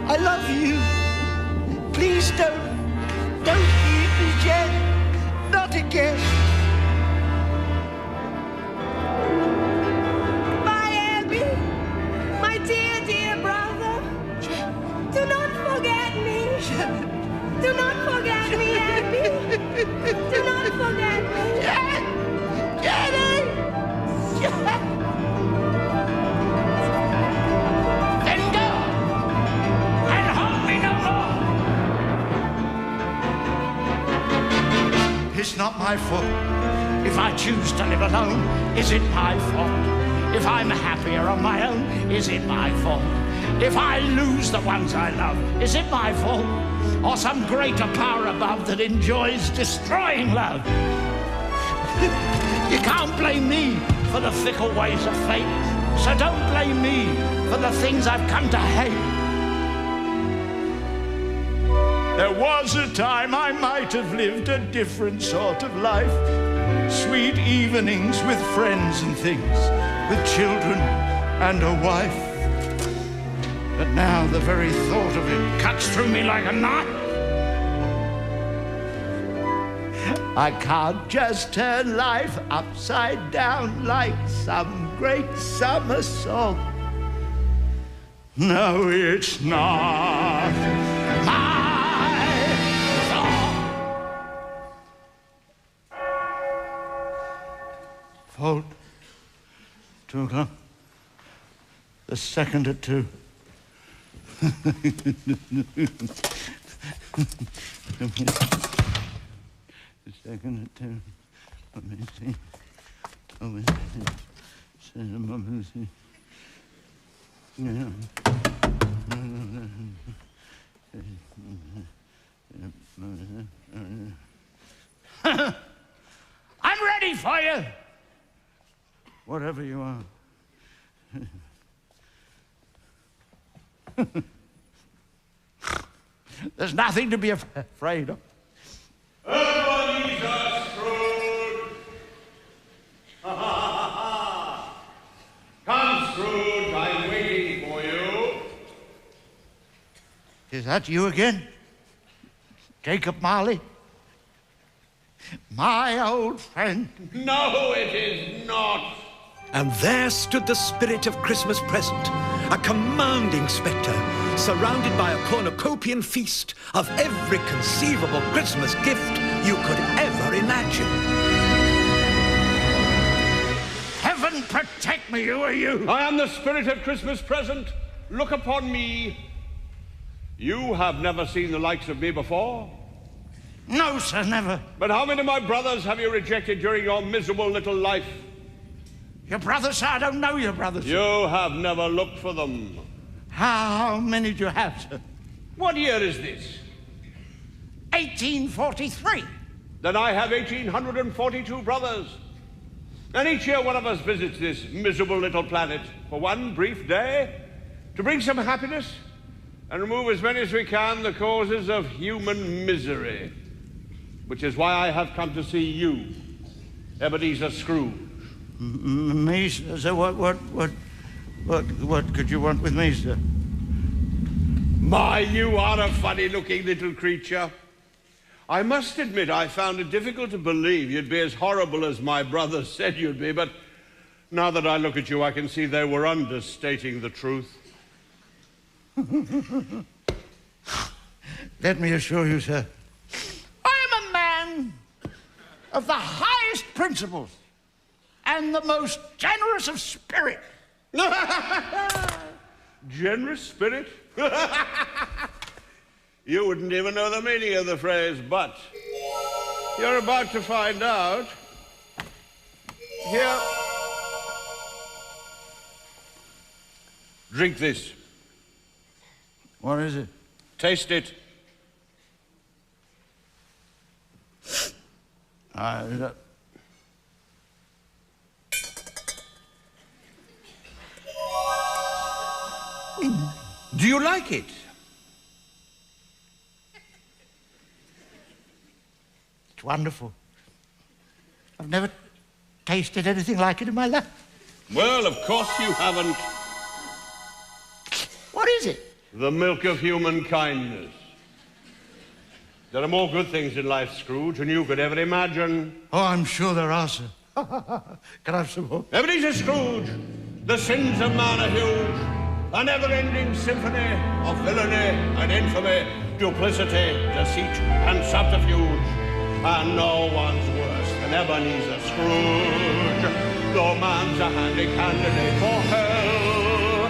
I love you. Please don't leave me, Jen. Not again. Bye, Abby. My dear, dear brother. Do not forget me. Do not forget me, Abby. Do not forget me. it's not my fault. If I choose to live alone, is it my fault? If I'm happier on my own, is it my fault? If I lose the ones I love, is it my fault? Or some greater power above that enjoys destroying love? You can't blame me for the fickle ways of fate, so don't blame me for the things I've come to hate. There was a time I might have lived a different sort of life. Sweet evenings with friends and things, with children and a wife. But now the very thought of it cuts through me like a knife. I can't just turn life upside down like some great summer song. No, it's not my fault. Too long. The second at 2. The second at 2. Let me see. Let me see. I'm ready for you. Whatever you are. There's nothing to be afraid of. Ebenezer Scrooge! Ha ha ha ha! Come, Scrooge, I'm waiting for you. Is that you again? Jacob Marley? My old friend? No, it is not. And there stood the spirit of Christmas present, a commanding spectre, surrounded by a cornucopian feast of every conceivable Christmas gift you could ever imagine. Heaven protect me, who are you? I am the spirit of Christmas present. Look upon me. You have never seen the likes of me before? No, sir, never. But how many of my brothers have you rejected during your miserable little life? Your brothers, sir? I don't know your brothers. You have never looked for them. How many do you have, sir? What year is this? 1843. Then I have 1,842 brothers. And each year one of us visits this miserable little planet for one brief day to bring some happiness and remove as many as we can the causes of human misery. Which is why I have come to see you, Ebenezer Scrooge. Me, sir? What could you want with me, sir? My, you are a funny-looking little creature. I must admit I found it difficult to believe you'd be as horrible as my brother said you'd be, but now that I look at you, I can see they were understating the truth. Let me assure you, sir, I am a man of the highest principles and the most generous of spirit. Generous spirit? You wouldn't even know the meaning of the phrase, but you're about to find out. Here. Drink this. What is it? Taste it. Do you like it? It's wonderful. I've never tasted anything like it in my life. Well, of course you haven't. What is it? The milk of human kindness. There are more good things in life, Scrooge, than you could ever imagine. Oh, I'm sure there are, sir. Can I have some more? Ebenezer Scrooge, the sins of man are huge. A never-ending symphony of villainy and infamy, duplicity, deceit, and subterfuge. And no one's worse than Ebenezer Scrooge, though man's a handy candidate for hell.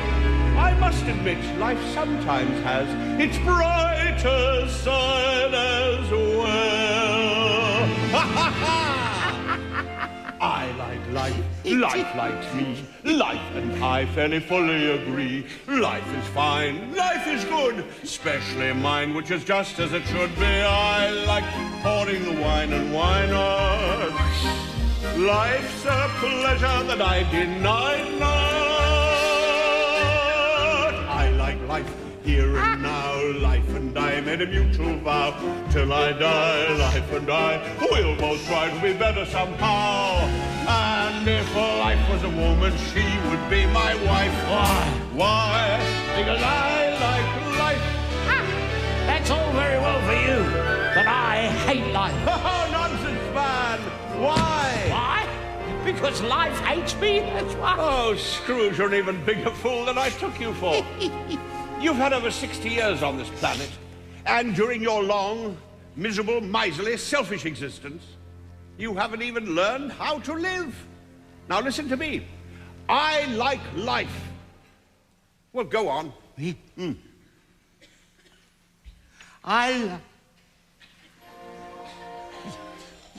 I must admit, life sometimes has its brighter side as well. Life likes me, life and I fairly fully agree. Life is fine, life is good, especially mine, which is just as it should be. I like pouring the wine and wine on. Life's a pleasure that I deny not. I like life here and now, life and I made a mutual vow. Till I die, life and I will both try to be better somehow. And if life was a woman, she would be my wife. Why? Why? Because I like life. That's all very well for you, but I hate life. Oh, nonsense, man! Why? Why? Because life hates me, that's why. Oh, Scrooge, you're an even bigger fool than I took you for. You've had over 60 years on this planet, and during your long, miserable, miserly, selfish existence, you haven't even learned how to live. Now listen to me. I like life. Well, go on. I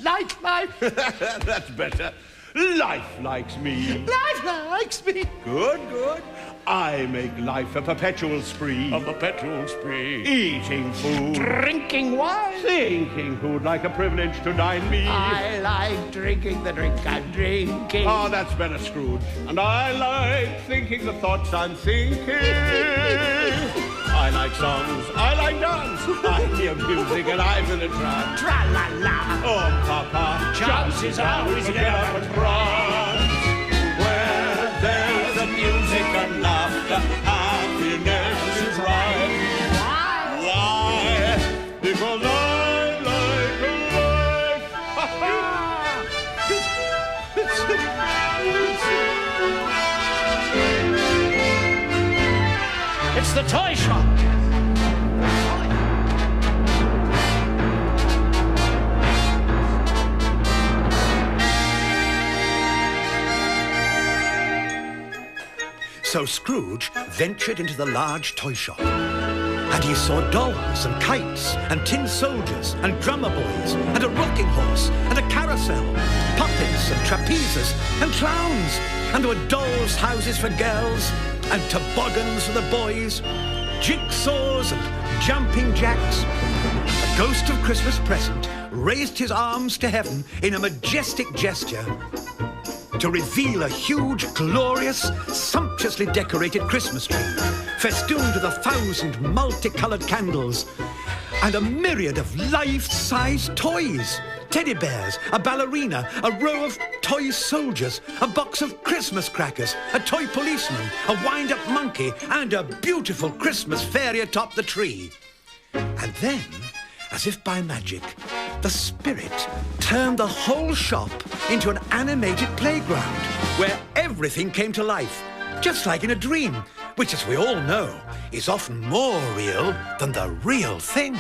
like life. That's better. Life likes me. Life likes me. Good, good. I make life a perpetual spree. A perpetual spree. Eating food. Drinking wine. Thinking who'd like a privilege to dine me. I like drinking the drink I'm drinking. Oh, that's better, Scrooge. And I like thinking the thoughts I'm thinking. I like songs, I like dance. I hear music and I'm in a trance. Tra-la-la. Oh, Papa, chances are we get up and prance. Where there's the music and laughter, happiness is right. Why? Because I like life. It's the toy shop. So Scrooge ventured into the large toy shop, and he saw dolls and kites and tin soldiers and drummer boys and a rocking horse and a carousel, puppets and trapezes and clowns, and there were dolls' houses for girls and toboggans for the boys, jigsaws and jumping jacks. The ghost of Christmas present raised his arms to heaven in a majestic gesture to reveal a huge, glorious, sumptuously decorated Christmas tree, festooned with 1,000 multicolored candles, and a myriad of life-size toys. Teddy bears, a ballerina, a row of toy soldiers, a box of Christmas crackers, a toy policeman, a wind-up monkey, and a beautiful Christmas fairy atop the tree. And then, as if by magic, the spirit turned the whole shop into an animated playground where everything came to life, just like in a dream, which, as we all know, is often more real than the real thing.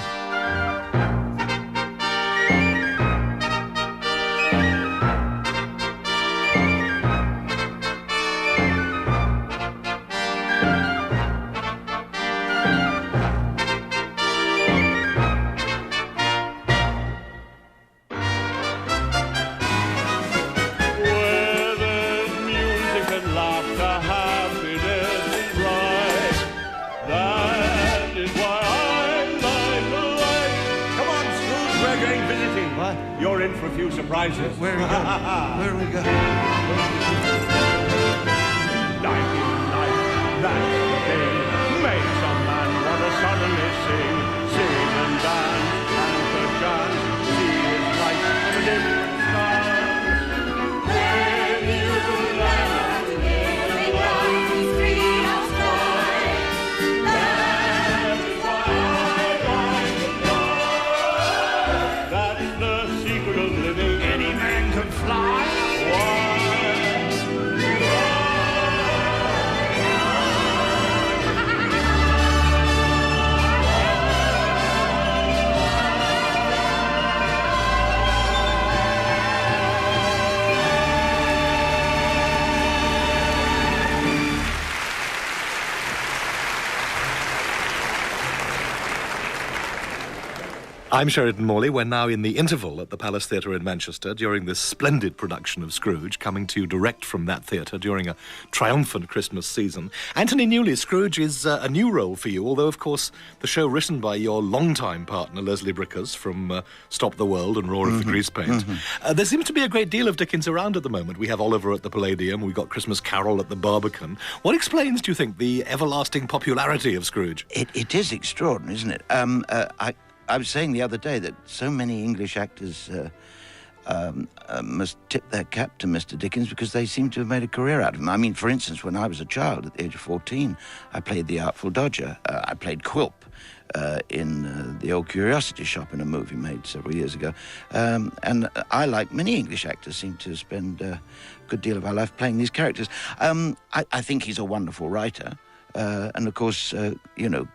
You're in for a few surprises. Where are we going? Where are we going? Life in life, that's the thing. Makes a man want to suddenly sing and dance, and perchance see his life from a different stance. When you learn to live in life's freedom stride, that is why I like life. That's the secret of living. Any man can fly. I'm Sheridan Morley. We're now in the interval at the Palace Theatre in Manchester during this splendid production of Scrooge, coming to you direct from that theatre during a triumphant Christmas season. Anthony Newley, Scrooge is a new role for you, although, of course, the show written by your longtime partner, Leslie Bricusse, from Stop the World and Roar of the Grease Paint. There seems to be a great deal of Dickens around at the moment. We have Oliver at the Palladium, we've got Christmas Carol at the Barbican. What explains, do you think, the everlasting popularity of Scrooge? It is extraordinary, isn't it? I was saying the other day that so many English actors must tip their cap to Mr. Dickens because they seem to have made a career out of him. I mean, for instance, when I was a child at the age of 14, I played the Artful Dodger. I played Quilp in the Old Curiosity Shop in a movie made several years ago. And I, like many English actors, seem to spend a good deal of our life playing these characters. I think he's a wonderful writer. And, of course,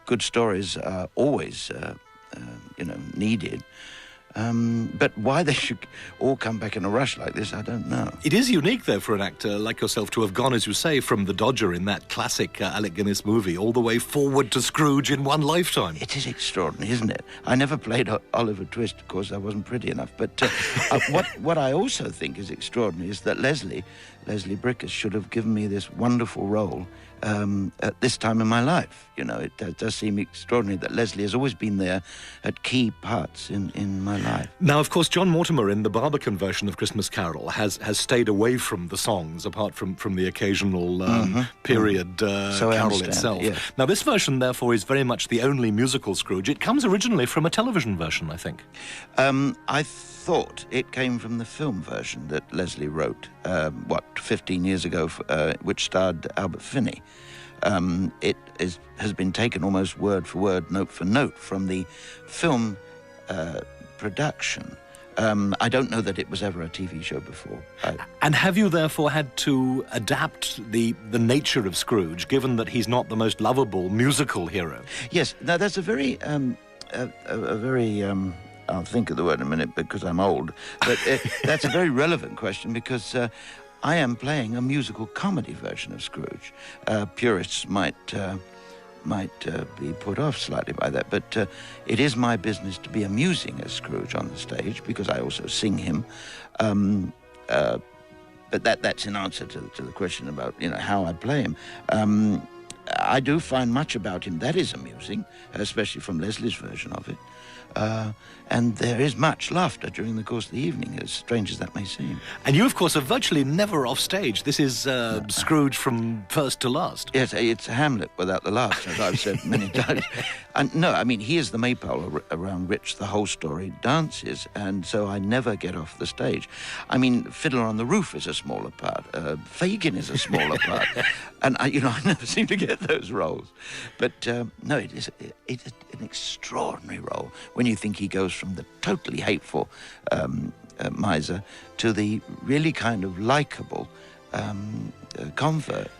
good stories are always... needed. But why they should all come back in a rush like this, I don't know. It is unique, though, for an actor like yourself to have gone, as you say, from the Dodger in that classic Alec Guinness movie all the way forward to Scrooge in one lifetime. It is extraordinary, isn't it? I never played Oliver Twist, of course, I wasn't pretty enough. But what I also think is extraordinary is that Leslie Bricusse should have given me this wonderful role at this time in my life. It does seem extraordinary that Leslie has always been there at key parts in my life. Now, of course, John Mortimer in the Barbican version of Christmas Carol has stayed away from the songs, apart from the occasional period carol itself. Yeah. Now, this version, therefore, is very much the only musical Scrooge. It comes originally from a television version, I think. I thought it came from the film version that Leslie wrote, 15 years ago, which starred Albert Finney. It has been taken almost word for word, note for note, from the film production. I don't know that it was ever a TV show before. And have you therefore had to adapt the nature of Scrooge, given that he's not the most lovable musical hero? Yes. Now, that's a very... I'll think of the word in a minute because I'm old, but that's a very relevant question because I am playing a musical comedy version of Scrooge. Purists might be put off slightly by that, but it is my business to be amusing as Scrooge on the stage because I also sing him. But that's in answer to the question about how I play him. I do find much about him that is amusing, especially from Leslie's version of it. And there is much laughter during the course of the evening, as strange as that may seem. And you, of course, are virtually never off stage. This is Scrooge from first to last. Yes, it's Hamlet without the laughs, as I've said many times. And no, I mean, he is the maypole around which the whole story dances, and so I never get off the stage. I mean, Fiddler on the Roof is a smaller part. Fagin is a smaller part. And, I never seem to get those roles. But, no, it's an extraordinary role when you think he goes from the totally hateful miser to the really kind of likeable convert,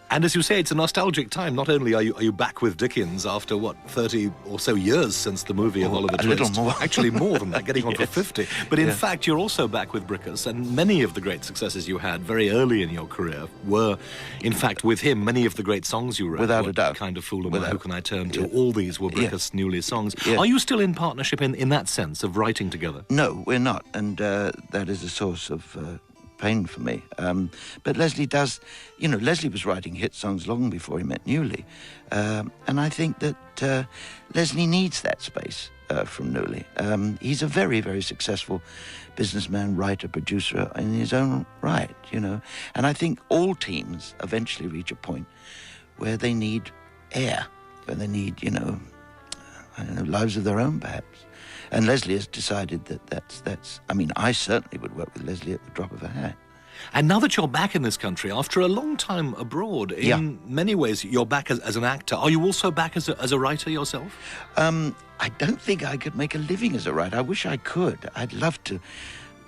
And as you say, it's a nostalgic time. Not only are you back with Dickens after, 30 or so years since the movie of Oliver Twist. A little more. Actually, more than that, getting on for 50. But in fact, you're also back with Bricusse, and many of the great successes you had very early in your career were, in fact, with him. Many of the great songs you wrote. Without a doubt. Kind of Fool Am I, Who Can I Turn To? All these were Bricusse Newley songs. Yeah. Are you still in partnership in that sense of writing together? No, we're not. And that is a source of... pain for me. But Leslie does, Leslie was writing hit songs long before he met Newley. And I think that Leslie needs that space from Newley. He's a very, very successful businessman, writer, producer in his own right, And I think all teams eventually reach a point where they need air, where they need, lives of their own, perhaps. And Leslie has decided that that's... I mean, I certainly would work with Leslie at the drop of a hat. And now that you're back in this country, after a long time abroad, in many ways, you're back as an actor. Are you also back as a writer yourself? I don't think I could make a living as a writer. I wish I could. I'd love to,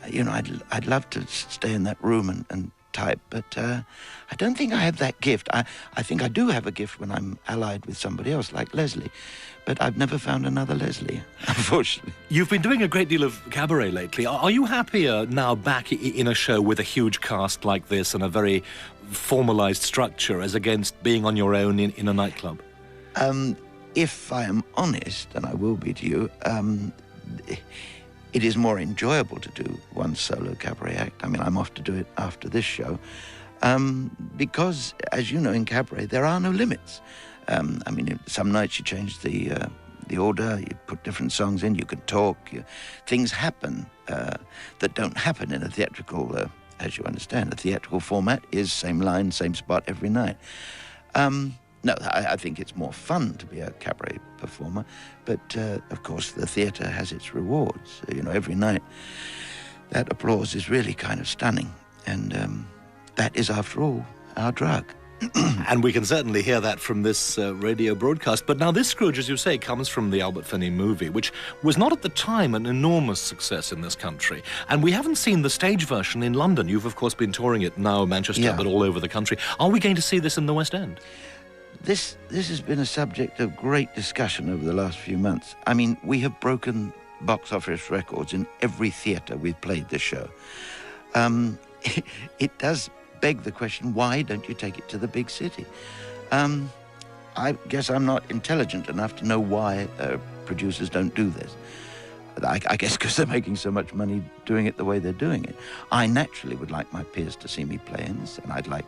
I'd love to stay in that room and type, but I don't think I have that gift. I think I do have a gift when I'm allied with somebody else, like Leslie. But I've never found another Leslie, unfortunately. You've been doing a great deal of cabaret lately. Are you happier now back in a show with a huge cast like this and a very formalised structure as against being on your own in a nightclub? If I am honest, and I will be to you, it is more enjoyable to do one solo cabaret act. I mean, I'm off to do it after this show. Because, as you know, in cabaret, there are no limits. I mean, some nights you change the order, you put different songs in, you can talk, things happen that don't happen in a theatrical, as you understand. A theatrical format is same line, same spot every night. No, I think it's more fun to be a cabaret performer, but of course the theatre has its rewards. You know, every night that applause is really kind of stunning, and that is, after all, our drug. And we can certainly hear that from this radio broadcast. But now this Scrooge, as you say, comes from the Albert Finney movie, which was not at the time an enormous success in this country. And we haven't seen the stage version in London. You've, of course, been touring it now, Manchester, but all over the country. Are we going to see this in the West End? This has been a subject of great discussion over the last few months. I mean, we have broken box office records in every theatre we've played this show. It does beg the question, why don't you take it to the big city? I guess I'm not intelligent enough to know why producers don't do this. I guess because they're making so much money doing it the way they're doing it. I naturally would like my peers to see me play in this, and I'd like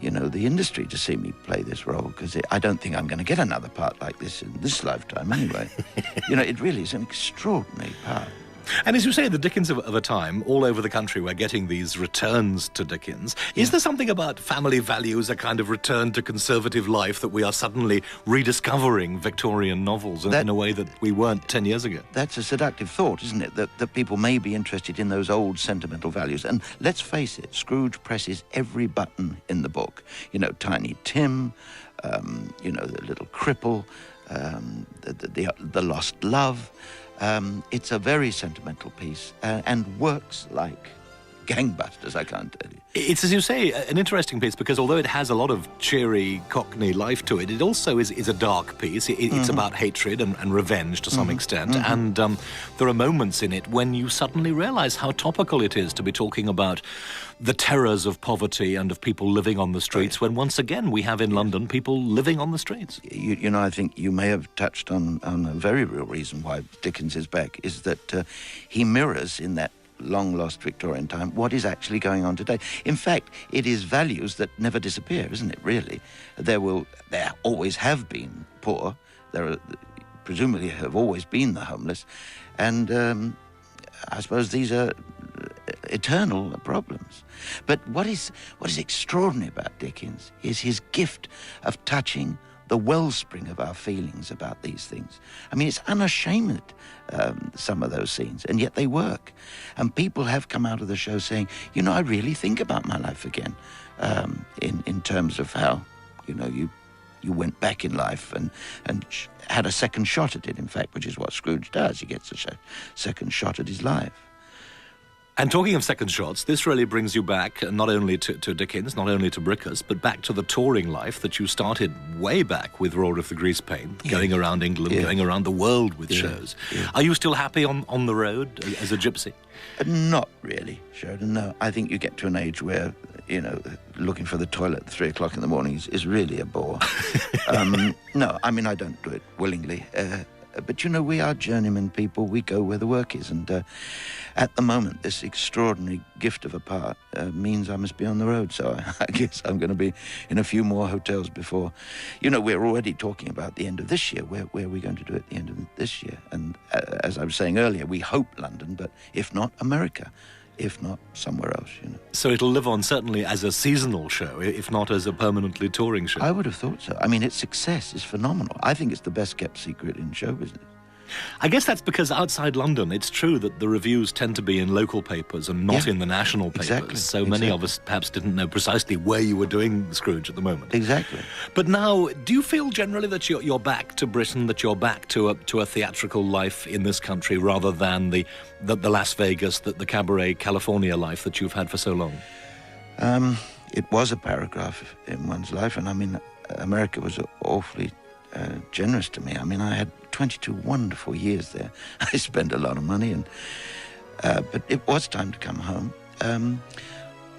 you know, the industry to see me play this role, because I don't think I'm going to get another part like this in this lifetime anyway. You know, it really is an extraordinary part. And as you say, the Dickens of a time, all over the country, we're getting these returns to Dickens. Is there something about family values, a kind of return to conservative life, that we are suddenly rediscovering Victorian novels in a way that we weren't 10 years ago? That's a seductive thought, isn't it? That people may be interested in those old sentimental values. And let's face it, Scrooge presses every button in the book. You know, Tiny Tim, you know, the little cripple, the lost love. It's a very sentimental piece and works like gangbusters, I can't tell you. It's, as you say, an interesting piece, because although it has a lot of cheery Cockney life to it, it also is a dark piece. It's about hatred and revenge to some extent, and there are moments in it when you suddenly realise how topical it is to be talking about the terrors of poverty and of people living on the streets, when once again we have in London people living on the streets. You know, I think you may have touched on a very real reason why Dickens is back, is that he mirrors in that long-lost Victorian time what is actually going on today. In fact, it is values that never disappear, isn't it, really? There always have been poor. There presumably have always been the homeless. And I suppose these are eternal problems. But what is extraordinary about Dickens is his gift of touching the wellspring of our feelings about these things. I mean, it's unashamed, some of those scenes, and yet they work. And people have come out of the show saying, you know, I really think about my life again, in terms of how, you know, you went back in life and had a second shot at it, in fact, which is what Scrooge does. He gets a second shot at his life. And talking of second shots, this really brings you back not only to Dickens, not only to Brickers, but back to the touring life that you started way back with Roar of the Greasepaint, going around England, going around the world with shows. Are you still happy on the road as a gypsy? Not really, Sheridan, no. I think you get to an age where, you know, looking for the toilet at 3 o'clock in the morning is really a bore. No, I mean, I don't do it willingly. But, you know, we are journeyman people. We go where the work is. And at the moment, this extraordinary gift of a part means I must be on the road. So I guess I'm going to be in a few more hotels before... You know, we're already talking about the end of this year. Where are we going to do at the end of this year? And as I was saying earlier, we hope London, but if not, America. If not, somewhere else, you know. So it'll live on certainly as a seasonal show, if not as a permanently touring show. I would have thought so. I mean, its success is phenomenal. I think it's the best-kept secret in show business. I guess that's because outside London, it's true that the reviews tend to be in local papers and not in the national papers. Exactly. So many of us perhaps didn't know precisely where you were doing Scrooge at the moment. Exactly. But now, do you feel generally that you're back to Britain, that you're back to a theatrical life in this country rather than the Las Vegas, the cabaret California life that you've had for so long? It was a paragraph in one's life, and I mean, America was awfully generous to me. I mean, I had 22 wonderful years there. I spent a lot of money, and but it was time to come home.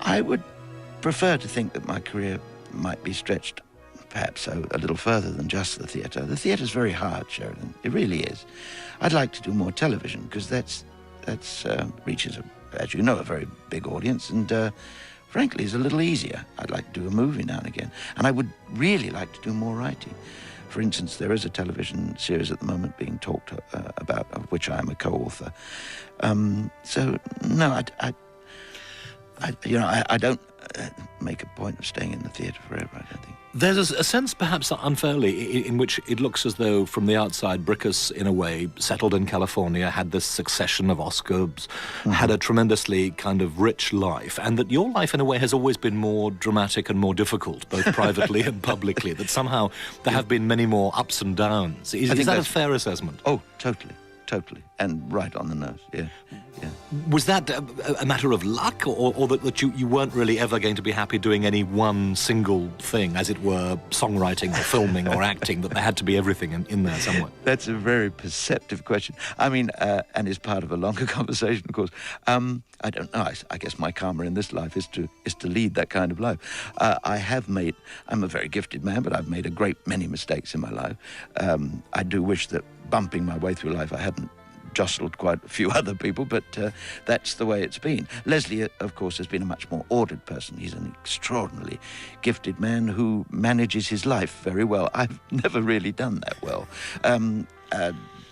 I would prefer to think that my career might be stretched perhaps a little further than just the theatre. The theatre's very hard, Sheridan. It really is. I'd like to do more television because that's reaches, as you know, a very big audience and frankly is a little easier. I'd like to do a movie now and again. And I would really like to do more writing. For instance, there is a television series at the moment being talked about, of which I am a co-author. So, no, I don't make a point of staying in the theatre forever, I don't think. There's a sense, perhaps unfairly, in which it looks as though, from the outside, Brickus, in a way, settled in California, had this succession of Oscars, had a tremendously kind of rich life, and that your life, in a way, has always been more dramatic and more difficult, both privately and publicly, that somehow there have been many more ups and downs. Is that a fair assessment? Oh, totally. And right on the nose, yeah. Was that a matter of luck, or that you weren't really ever going to be happy doing any one single thing, as it were, songwriting or filming or acting, that there had to be everything in there somewhere? That's a very perceptive question. I mean, and is part of a longer conversation, of course. I don't know. I guess my karma in this life is to lead that kind of life. I'm a very gifted man, but I've made a great many mistakes in my life. I do wish that bumping my way through life, I hadn't jostled quite a few other people, but that's the way it's been. Leslie, of course, has been a much more ordered person. He's an extraordinarily gifted man who manages his life very well. I've never really done that well.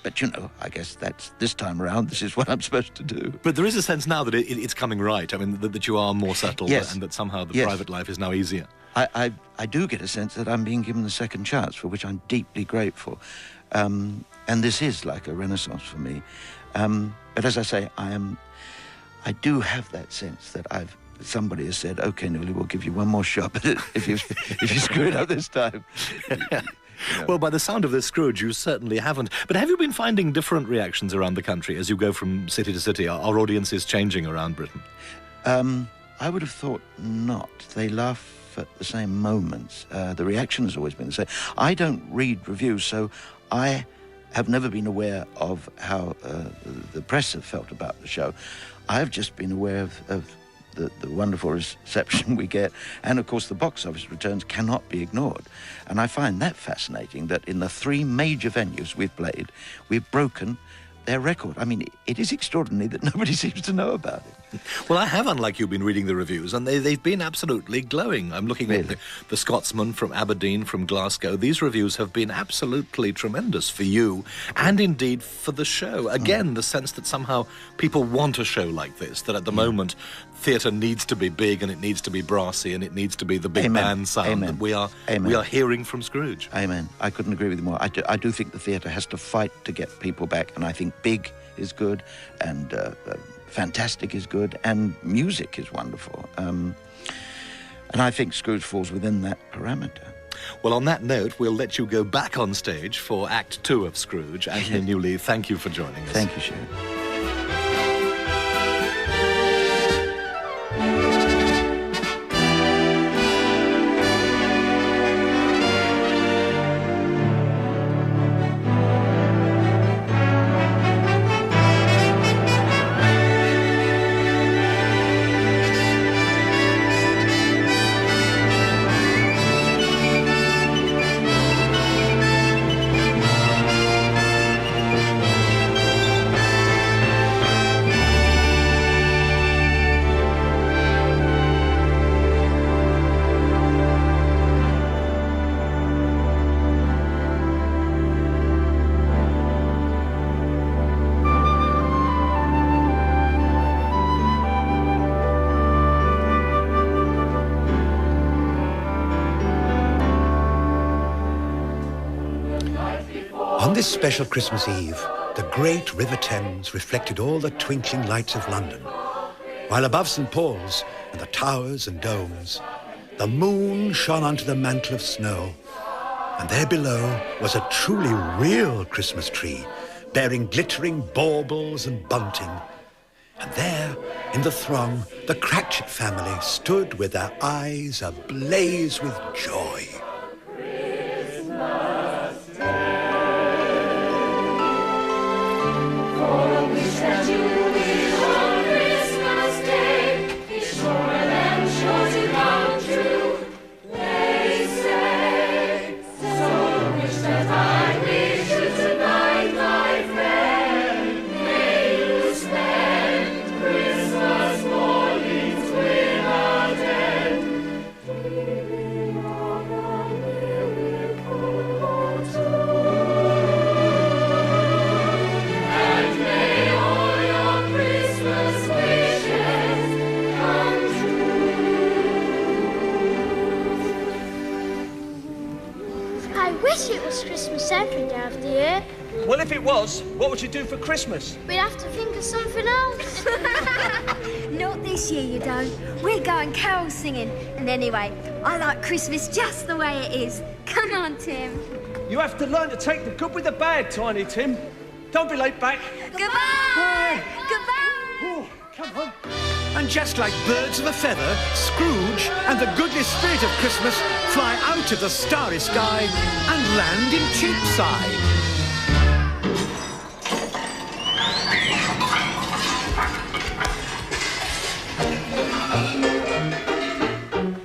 But, you know, I guess that's this time around, this is what I'm supposed to do. But there is a sense now that it's coming right. I mean, that you are more settled, yes. And that somehow the private life is now easier. I do get a sense that I'm being given a second chance, for which I'm deeply grateful. And this is like a renaissance for me. But as I say, I do have that sense that somebody has said, OK, Newley, we'll give you one more shot at it if you screw it up this time. You know. Well, by the sound of this, Scrooge, you certainly haven't. But have you been finding different reactions around the country as you go from city to city? Are audiences changing around Britain? I would have thought not. They laugh at the same moments. The reaction has always been the same. I don't read reviews, so I have never been aware of how the press have felt about the show. I've just been aware of the wonderful reception we get, and of course the box office returns cannot be ignored. And I find that fascinating, that in the 3 major venues we've played, we've broken their record. I mean, it is extraordinary that nobody seems to know about it. Well, I have, unlike you, been reading the reviews, and they've been absolutely glowing. I'm looking at the Scotsman from Aberdeen, from Glasgow. These reviews have been absolutely tremendous for you, and indeed for the show. Again, the sense that somehow people want a show like this, that at the moment theatre needs to be big, and it needs to be brassy, and it needs to be the big band sound that we are hearing from Scrooge. Amen. I couldn't agree with you more. I do think the theatre has to fight to get people back, and I think big is good, and fantastic is good, and music is wonderful. And I think Scrooge falls within that parameter. Well, on that note, we'll let you go back on stage for Act 2 of Scrooge. Anthony Newley, thank you for joining us. Thank you, Sherry. On this special Christmas Eve, the great River Thames reflected all the twinkling lights of London, while above St. Paul's and the towers and domes, the moon shone onto the mantle of snow, and there below was a truly real Christmas tree, bearing glittering baubles and bunting. And there, in the throng, the Cratchit family stood with their eyes ablaze with joy. They say was, what would you do for Christmas? We'd have to think of something else. Not this year, you don't. We're going carol singing. And anyway, I like Christmas just the way it is. Come on, Tim. You have to learn to take the good with the bad, Tiny Tim. Don't be late back. Goodbye! Goodbye! Oh, come on. And just like birds of a feather, Scrooge and the goodly spirit of Christmas fly out of the starry sky and land in Cheapside.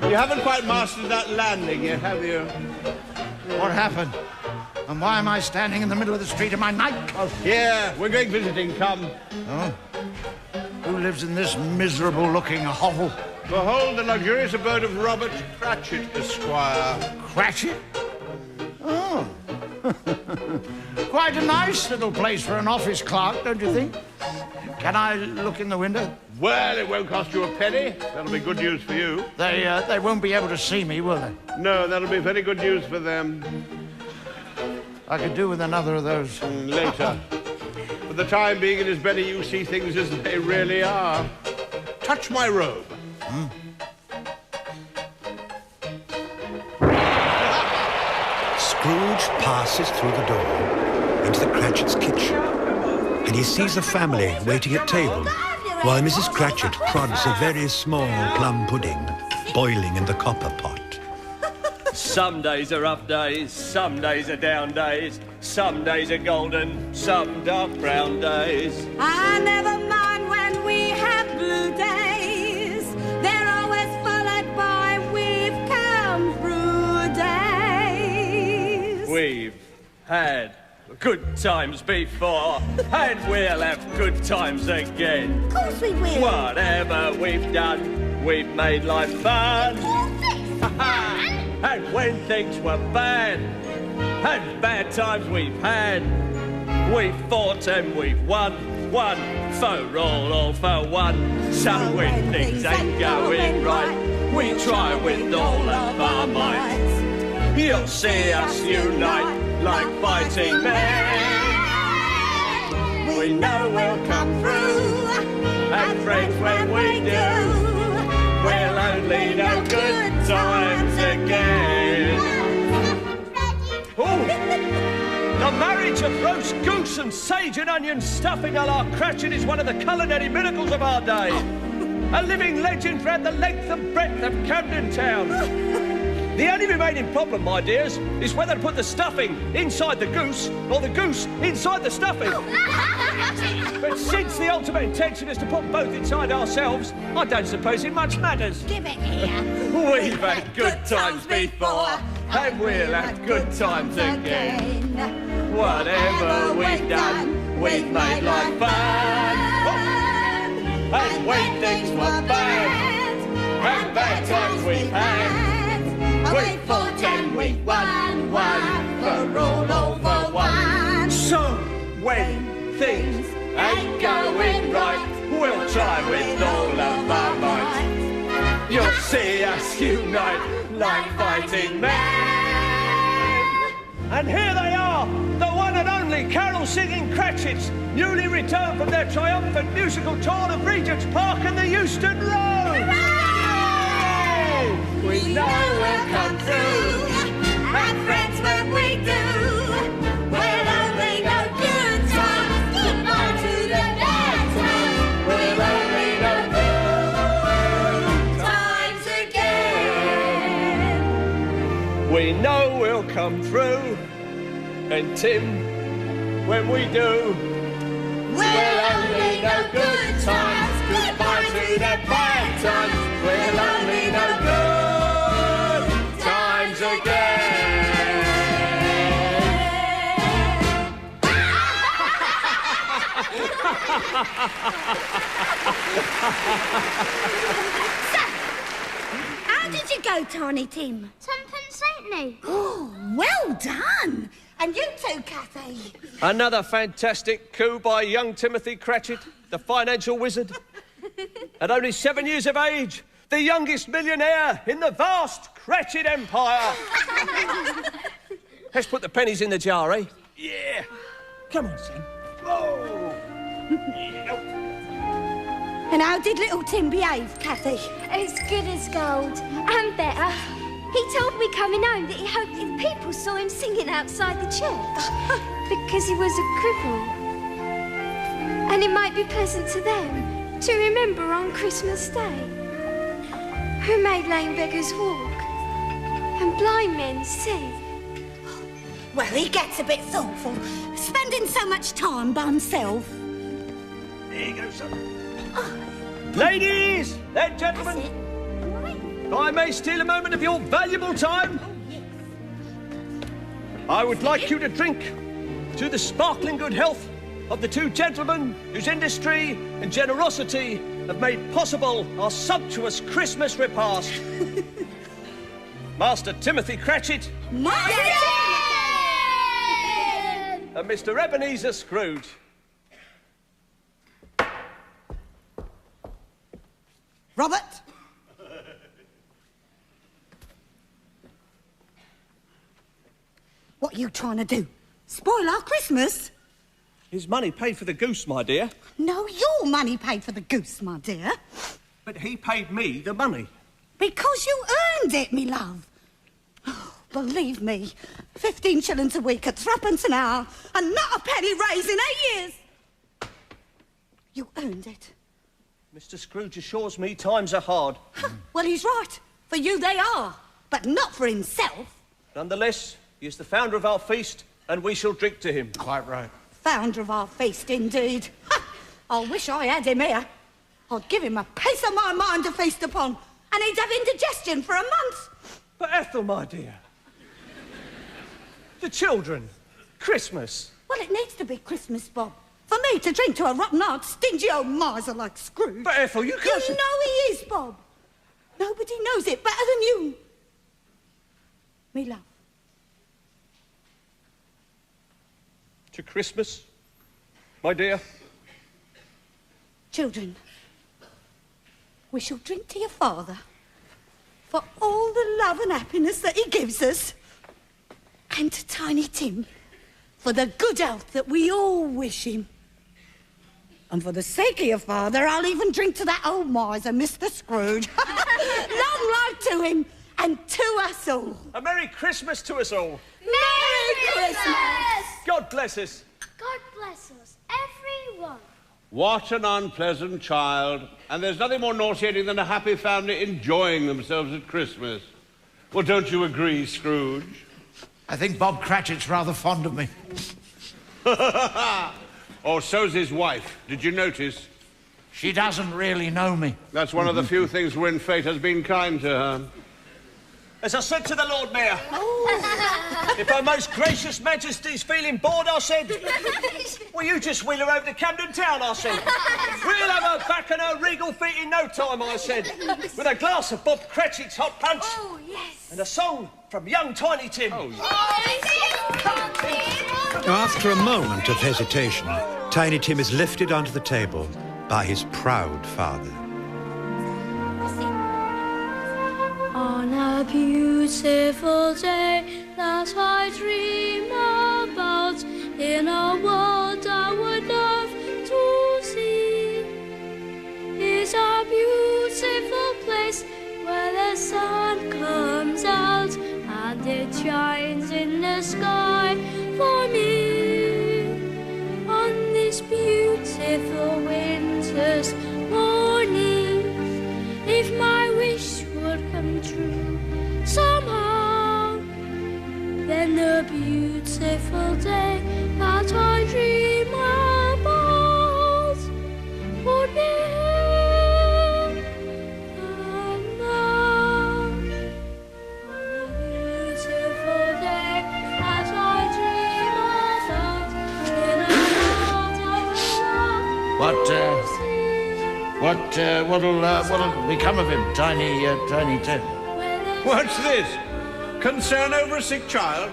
You haven't quite mastered that landing yet, have you? What happened? And why am I standing in the middle of the street in my nightclothes? Yeah, we're going visiting, come. Oh? Who lives in this miserable-looking hovel? Behold the luxurious abode of Robert Cratchit, Esquire. Cratchit? Oh. Quite a nice little place for an office clerk, don't you think? Can I look in the window? Well, it won't cost you a penny. That'll be good news for you. They won't be able to see me, will they? No, that'll be very good news for them. I could do with another of those. Later. For the time being, it is better you see things as they really are. Touch my robe. Scrooge passes through the door into the Cratchit's kitchen, and he sees the family waiting at table while Mrs. Cratchit prods a very small plum pudding boiling in the copper pot. Some days are rough days, some days are down days, some days are golden, some dark brown days. I never mind when we have blue days. They're always followed by we've come through days. We've had good times before, and we'll have good times again. Of course we will. Whatever we've done, we've made life fun. And when things were bad, and bad times we've had, we've fought and we've won for all for one. So when things ain't going right, we try with all of our might. You'll see us unite like fighting men. We know we'll come through, and friends when we do, we'll only know good times again. Oh, the marriage of roast goose and sage and onion stuffing a la Cratchit is one of the culinary miracles of our day. A living legend throughout the length and breadth of Camden Town. The only remaining problem, my dears, is whether to put the stuffing inside the goose or the goose inside the stuffing. But since the ultimate intention is to put both inside ourselves, I don't suppose it much matters. Give it here. We've had good times before, and we'll have good times again. Whatever we've done, we've made life fun. And when things were bad, and bad times we've had, we fought and we won for all for one. So when things ain't going right, we'll try with all of our might. You'll see us unite like fighting men. And here they are, the one and only carol-singing Cratchits, newly returned from their triumphant musical tour of Regent's Park and the Euston Road. We know we'll come through, and friends when we do, we'll only know good times, goodbye to the bad times, we'll only know good times again. We know we'll come through, and Tim, when we do, we'll only know good times, goodbye to the bad times, we'll only know good again. How did you go, Tiny Tim? Tenpence ain't Oh, well done. And you too, Cathy. Another fantastic coup by young Timothy Cratchit, the financial wizard. At only 7 years of age, the youngest millionaire in the vast Cratchit Empire. Let's put the pennies in the jar, eh? Yeah. Come on, son. And how did little Tim behave, Kathy? As good as gold, and better. He told me coming home that he hoped that people saw him singing outside the church because he was a cripple. And it might be pleasant to them to remember on Christmas Day. Who made lame beggars walk and blind men see. Well, he gets a bit thoughtful, spending so much time by himself. There you go, son. Ladies and gentlemen, if I may steal a moment of your valuable time, I would like you to drink to the sparkling good health of the two gentlemen whose industry and generosity have made possible our sumptuous Christmas repast. Master Timothy Cratchit and Mr. Ebenezer Scrooge. Robert? What are you trying to do? Spoil our Christmas? His money paid for the goose, my dear. No, your money paid for the goose, my dear. But he paid me the money. Because you earned it, me love. Oh, believe me, 15 shillings a week at 3p an hour and not a penny raise in 8 years. You earned it. Mr. Scrooge assures me times are hard. Well, he's right. For you they are, but not for himself. Nonetheless, he is the founder of our feast, and we shall drink to him. Quite right. Founder of our feast, indeed. I wish I had him here. I'd give him a piece of my mind to feast upon, and he'd have indigestion for a month. But Ethel, my dear, the children, Christmas. Well, it needs to be Christmas, Bob. For me to drink to a rotten-hearted, stingy old miser like Scrooge. But Ethel, you can't... You know he is, Bob. Nobody knows it better than you. Me love. To Christmas, my dear. Children, we shall drink to your father for all the love and happiness that he gives us, and to Tiny Tim for the good health that we all wish him. And for the sake of your father, I'll even drink to that old miser, Mr. Scrooge. Long life to him and to us all. A Merry Christmas to us all. Merry Christmas! God bless us. God bless us, everyone. What an unpleasant child. And there's nothing more nauseating than a happy family enjoying themselves at Christmas. Well, don't you agree, Scrooge? I think Bob Cratchit's rather fond of me. Or so's his wife. Did you notice? She doesn't really know me. That's one of the few things when fate has been kind to her. As I said to the Lord Mayor, if Her Most Gracious Majesty's feeling bored, I said, will you just wheel her over to Camden Town, I said. We'll have her back on her regal feet in no time, I said, with a glass of Bob Cratchit's hot punch. Oh, yes. And a song from young Tiny Tim. Oh, After a moment of hesitation, Tiny Tim is lifted onto the table by his proud father. On a beautiful day that I dream about, in a world I would love to see, is a beautiful place where the sun comes out and it shines in the sky for me. On this beautiful winter's morning, if my wish would come true somehow, then the beautiful day that I dream about would be here and now. On the beautiful day that I dream about, in a world I What'll become of him, Tiny Tim? What's this? Concern over a sick child?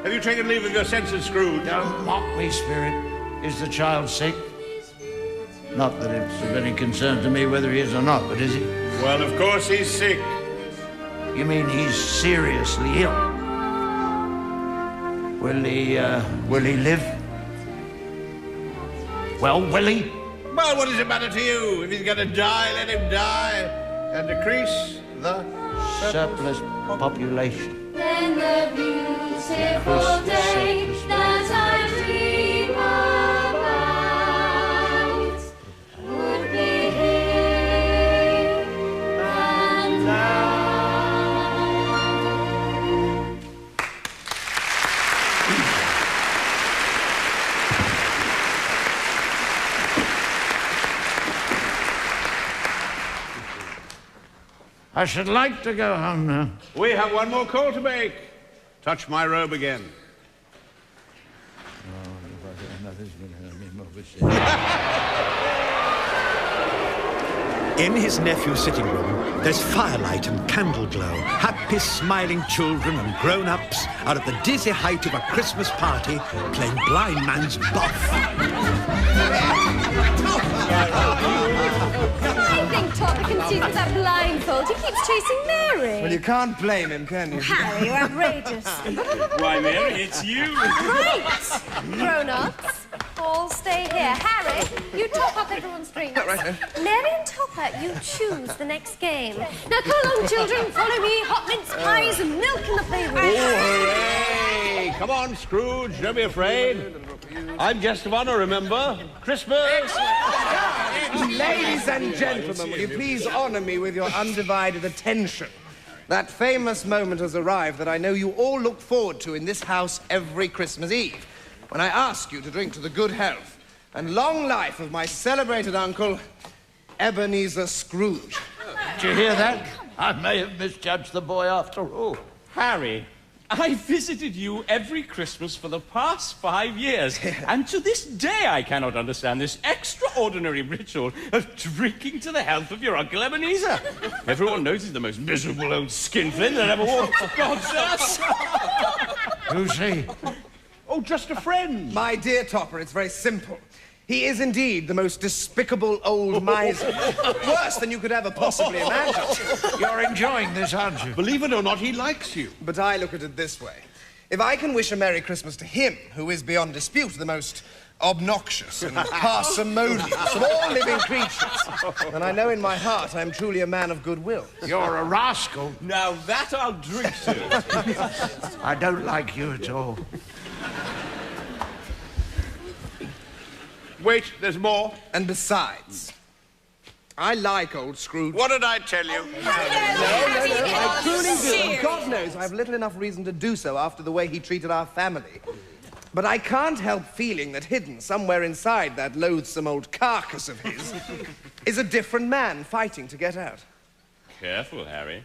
Have you taken leave of your senses, Scrooge? Don't mock me, Spirit. Is the child sick? Not that it's of any concern to me whether he is or not, but is he? Well, of course he's sick. You mean he's seriously ill? Will he live? Well, Willie? Well, what does it matter to you? If he's going to die, let him die and decrease the surplus population. Then the beautiful day that I dream about would be here and now. I should like to go home now. We have one more call to make. Touch my robe again. In his nephew's sitting room, there's firelight and candle glow. Happy, smiling children and grown-ups are at the dizzy height of a Christmas party playing blind man's buff. I think Topper can see with that blindfold. He keeps chasing Mary. Well, you can't blame him, can you? Harry, you're outrageous. Why, Mary, it's you. Right. Grown-ups, all stay here. Harry, you top up everyone's drinks. Right. Mary and Topper, you choose the next game. Now come along, children. Follow me. Hot mince pies and milk in the playroom. Hooray! Come on, Scrooge, don't be afraid. I'm guest of honor, remember? Christmas! Ladies and gentlemen, will you please honor me with your undivided attention? That famous moment has arrived that I know you all look forward to in this house every Christmas Eve, when I ask you to drink to the good health and long life of my celebrated uncle, Ebenezer Scrooge. Did you hear that? I may have misjudged the boy after all. Harry, I visited you every Christmas for the past 5 years, and to this day I cannot understand this extraordinary ritual of drinking to the health of your Uncle Ebenezer. Everyone knows he's the most miserable old skinflint that ever walked God's earth. Who's he? Oh, just a friend. My dear Topper, it's very simple. He is indeed the most despicable old miser. Worse than you could ever possibly imagine. You're enjoying this, aren't you? Believe it or not, he likes you. But I look at it this way. If I can wish a Merry Christmas to him, who is beyond dispute the most obnoxious and parsimonious of all living creatures, then I know in my heart I'm truly a man of goodwill. You're a rascal. Now that I'll drink to. I don't like you at all. Wait, there's more. And besides, I like old Scrooge. What did I tell you? No, I truly do. And God knows I have little enough reason to do so after the way he treated our family. But I can't help feeling that hidden somewhere inside that loathsome old carcass of his is a different man fighting to get out. Careful, Harry.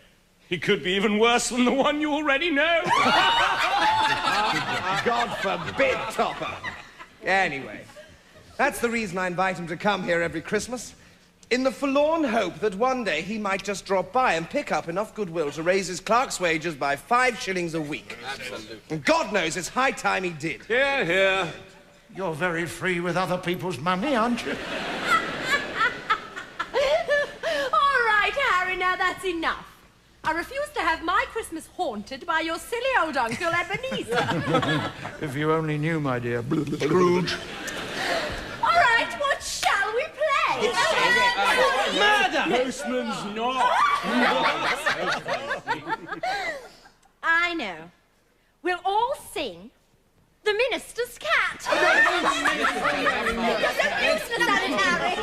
He could be even worse than the one you already know. God forbid, Topper. Anyway, that's the reason I invite him to come here every Christmas, in the forlorn hope that one day he might just drop by and pick up enough goodwill to raise his clerk's wages by 5 shillings a week. Absolutely. And God knows it's high time he did. Here, here. You're very free with other people's money, aren't you? All right, Harry, now that's enough. I refuse to have my Christmas haunted by your silly old Uncle Ebenezer. If you only knew, my dear Scrooge. All right, what shall we play? Murder! Postman's knock. I know. We'll all sing The Minister's Cat. You're so useless at it, Harry.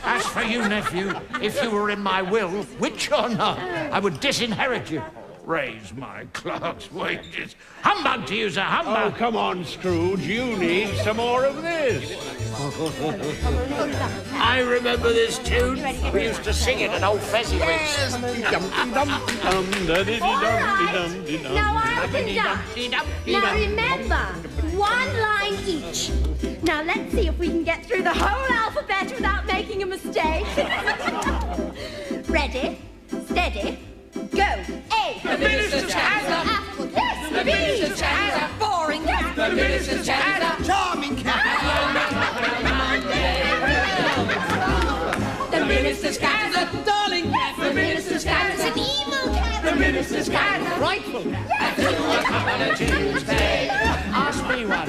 As for you, nephew, if you were in my will, which or not, I would disinherit you. Raise my clerk's wages. Humbug to you, sir, humbug. Oh, come on, Scrooge. You need some more of this. I remember this tune. We used to sing it at old Fezziwig's. Now I'll conduct. Now remember, one line each. Now let's see if we can get through the whole alphabet without making a mistake. Ready, steady, go. A. The minister's cat. Yes, The minister's cat. Boring cat. The minister's cat. Charming cat. The minister's cat is a darling cat. The minister's cat is an evil cat. The minister's cat. Frightful. And 2 o'clock on a Tuesday. Ask me one.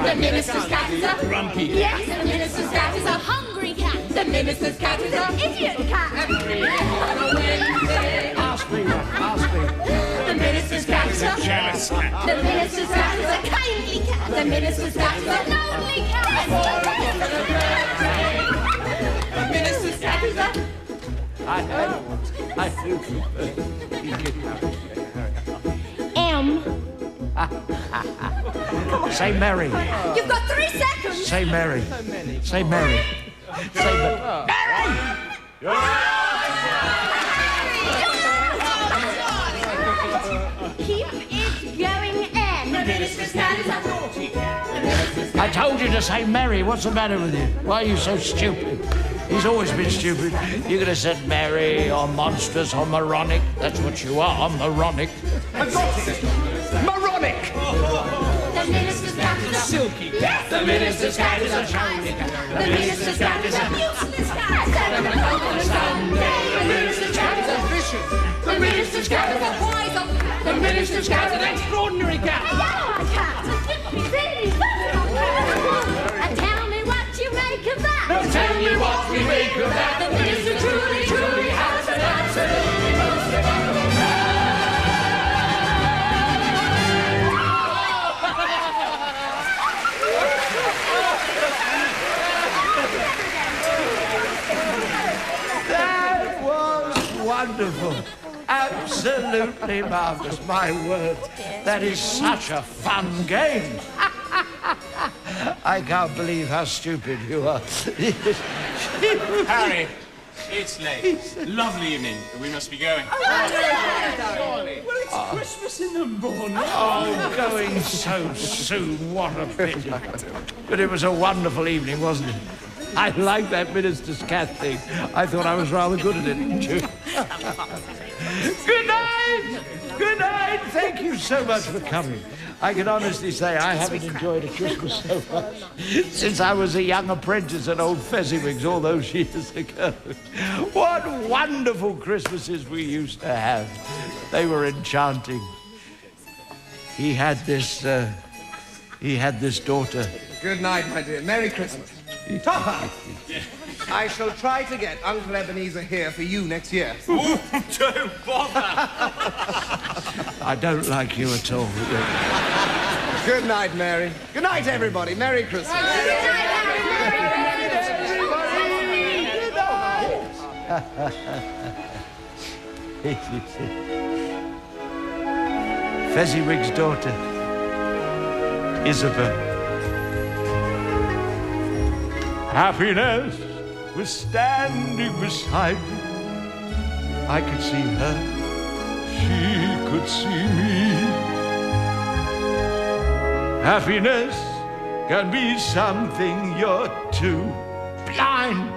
The minister's cat is a grumpy cat. Yes, the minister's cat is a hungry cat. The minister's cat is an idiot cat. On a Wednesday. Ask me one. The minister's cat is a jealous cat. The minister's cat is a kindly cat. The minister's cat is a lonely cat. The minister's cat is a... I do. M. Say Mary. You've got 3 seconds. Say Mary. Say Mary. Say Mary. Keep it going, M. The minister's cat is a naughty cat. The minister's cat... I told you to say Mary. What's the matter with you? Why are you so stupid? He's always been stupid. You could have said Mary or monstrous or moronic. That's what you are, moronic. I got it. Moronic. The minister's cat is a silky cat. The minister's cat is a shiny cat. The minister's cat is a useless cat. 7 o'clock on a Sunday. The minister's cat is a vicious. The minister's cat is a wise old cat. The minister's cat is an extraordinary cat. A yellow cat. A dippy, silly, and tell me what you make of that. Now tell me what we make of that. The minister truly has an absolutely most remarkable cat. That was wonderful. Absolutely marvellous. My word. That is such a fun game. I can't believe how stupid you are. Harry, it's late. Lovely evening. We must be going. Well, it's Christmas in the morning. Oh, going so soon. What a pity. But it was a wonderful evening, wasn't it? I like that minister's cat thing. I thought I was rather good at it, didn't you? Good night! Good night! Thank you so much for coming. I can honestly say I haven't enjoyed a Christmas so much since I was a young apprentice at old Fezziwig's all those years ago. What wonderful Christmases we used to have. They were enchanting. He had this daughter. Good night, my dear. Merry Christmas. Topper! I shall try to get Uncle Ebenezer here for you next year. Ooh, don't bother. I don't like you at all. Good night, Mary. Good night, everybody. Merry Christmas. Fezziwig's daughter, Isabel. Happiness was standing beside me. I could see her. She could see me. Happiness can be something you're too blind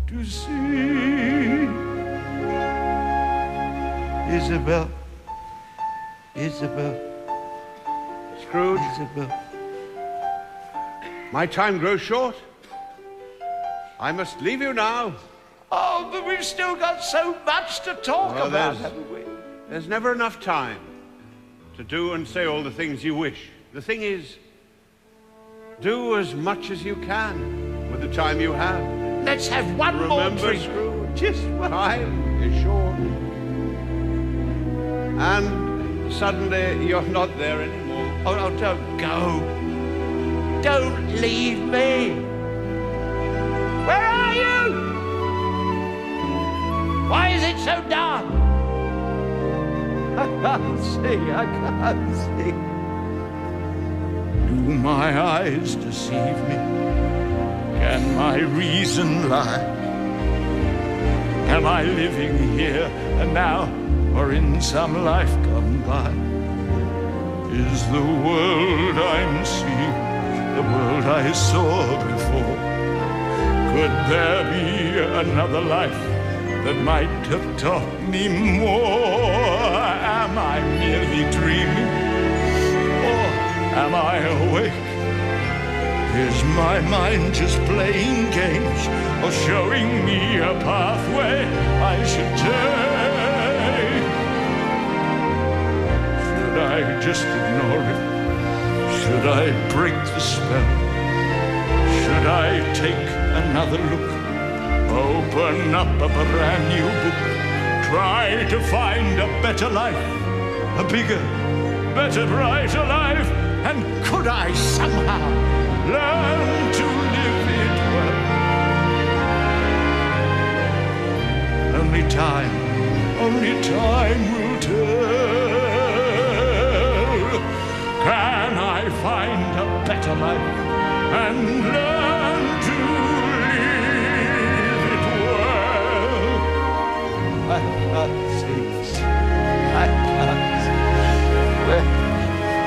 to see. Isabel. Scrooge. Isabel. My time grows short. I must leave you now. Oh, but we've still got so much to talk Well, about, there's- haven't we? There's never enough time to do and say all the things you wish. The thing is, do as much as you can with the time you have. Let's have one more Remember, drink. Scrooge, Just one. time is short. And suddenly you're not there anymore. Oh, no, don't go. Don't leave me. Where are you? Why is it so dark? I can't see. Do my eyes deceive me? Can my reason lie? Am I living here and now, or in some life gone by? Is the world I'm seeing the world I saw before? Could there be another life that might have taught me more? Am I merely dreaming, or am I awake? Is my mind just playing games, or showing me a pathway I should take? Should I just ignore it? Should I break the spell? Should I take another look? Open up a brand new book. Try to find a better life, a bigger, better, brighter life. And could I somehow learn to live it well? Only time will tell. Can I find a better life and learn to live it well? I can't see.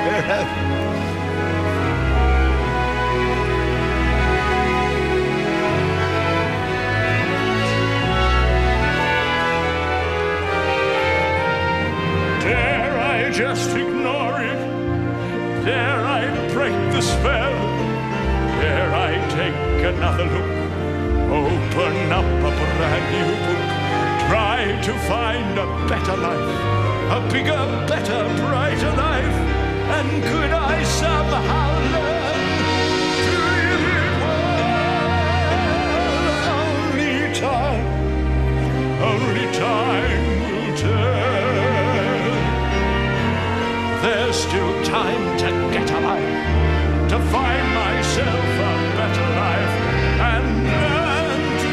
Where have you? Dare I just ignore it? Dare I break the spell? Dare I take another look? Open up a brand new book. Try to find a better life, a bigger, better, brighter life. And could I somehow learn to live it well? Only time will tell. There's still time to get alive, to find myself a better life and learn to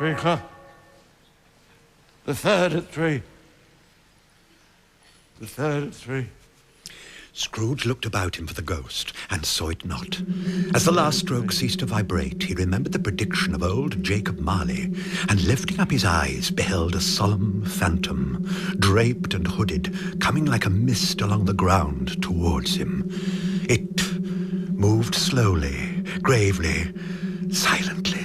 Three o'clock. The third at 3. The third at 3. Scrooge looked about him for the ghost, and saw it not. As the last stroke ceased to vibrate, he remembered the prediction of old Jacob Marley, and lifting up his eyes, beheld a solemn phantom, draped and hooded, coming like a mist along the ground towards him. It moved slowly, gravely, silently.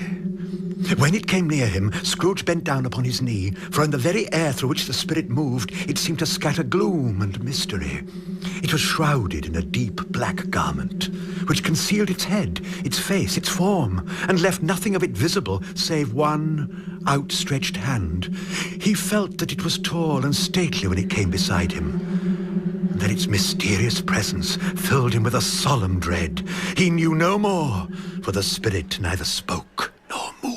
When it came near him, Scrooge bent down upon his knee, for in the very air through which the spirit moved, it seemed to scatter gloom and mystery. It was shrouded in a deep black garment, which concealed its head, its face, its form, and left nothing of it visible save one outstretched hand. He felt that it was tall and stately when it came beside him, and that its mysterious presence filled him with a solemn dread. He knew no more, for the spirit neither spoke nor moved.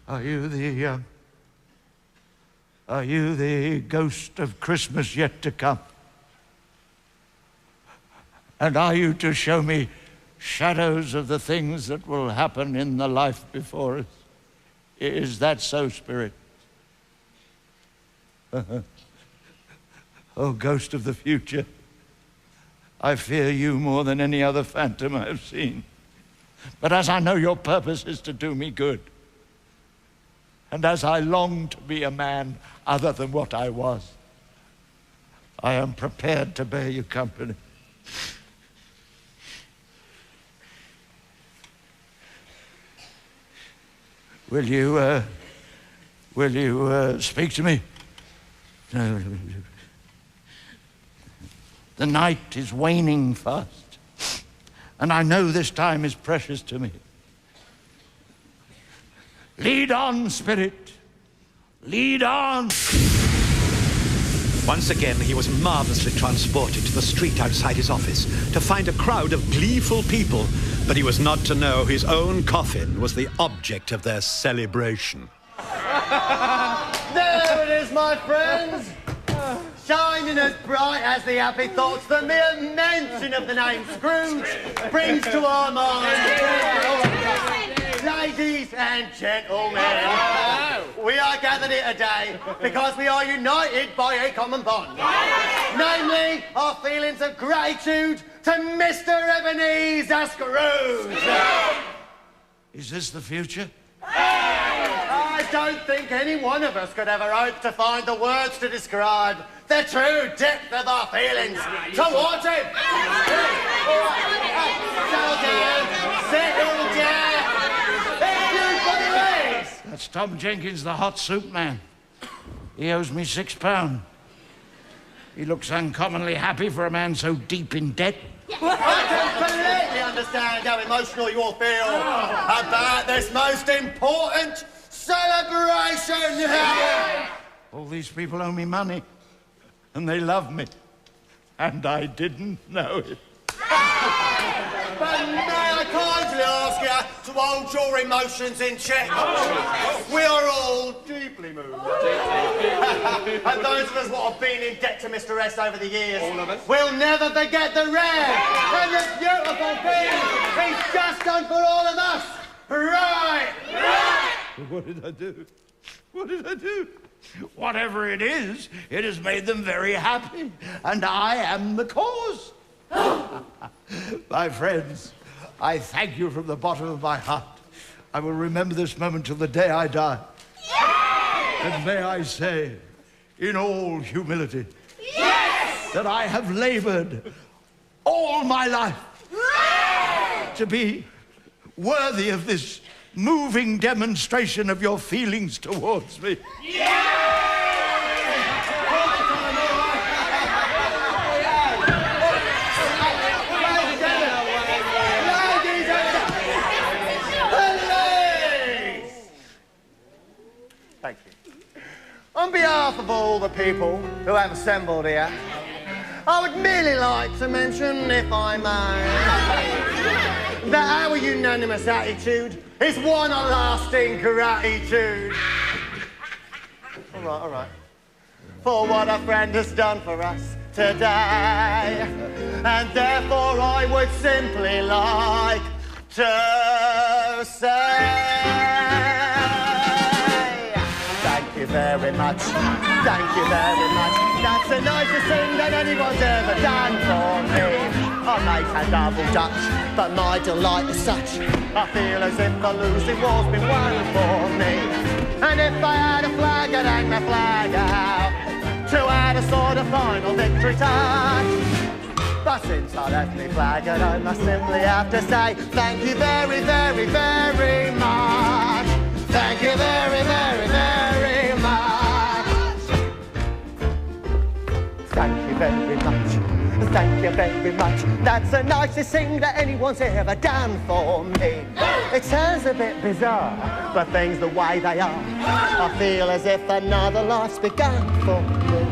Are you the ghost of Christmas yet to come? And are you to show me shadows of the things that will happen in the life before us? Is that so, Spirit? Oh, ghost of the future, I fear you more than any other phantom I have seen. But as I know your purpose is to do me good, and as I long to be a man other than what I was, I am prepared to bear you company. Will you speak to me? The night is waning fast, and I know this time is precious to me. Lead on, Spirit. Lead on. Once again, he was marvelously transported to the street outside his office to find a crowd of gleeful people, but he was not to know his own coffin was the object of their celebration. There it is, my friends. Shining as bright as the happy thoughts the mere mention of the name Scrooge brings to our minds. Ladies and gentlemen, we are gathered here today because we are united by a common bond. Namely, our feelings of gratitude to Mr. Ebenezer Scrooge. Is this the future? just don't think any one of us could ever hope to find the words to describe the true depth of our feelings towards him. Settle down. That's Tom Jenkins, the hot soup man. He owes me £6. He looks uncommonly happy for a man so deep in debt. I completely understand how emotional you all feel about this most important celebration. All these people owe me money, and they love me, and I didn't know it. But may I kindly ask you to hold your emotions in check? We are all deeply moved. And those of us what have been in debt to Mr. S over the years, will never forget the rare and the beautiful thing he's just done for all of us. Right! What did I do? What did I do? Whatever it is, it has made them very happy, and I am the cause. My friends, I thank you from the bottom of my heart. I will remember this moment till the day I die. And may I say, in all humility, that I have labored all my life to be worthy of this moving demonstration of your feelings towards me. Thank you. On behalf of all the people who have assembled here, I would merely like to mention, if I may, that our unanimous attitude is one of lasting gratitude. All right. For what a friend has done for us today. And therefore I would simply like to say... Thank you very much. Thank you very much. That's the nicest thing that anyone's ever done for me. I may have double Dutch, but my delight is such. I feel as if the losing war's been won for me. And if I had a flag, I'd hang my flag out to add a sort of final victory touch. But since I left me flag, I must simply have to say thank you very, very, very much. Thank you very, very, very much. Thank you very much. Thank you very much. That's the nicest thing that anyone's ever done for me. It sounds a bit bizarre, but things the way they are, I feel as if another life's begun for me.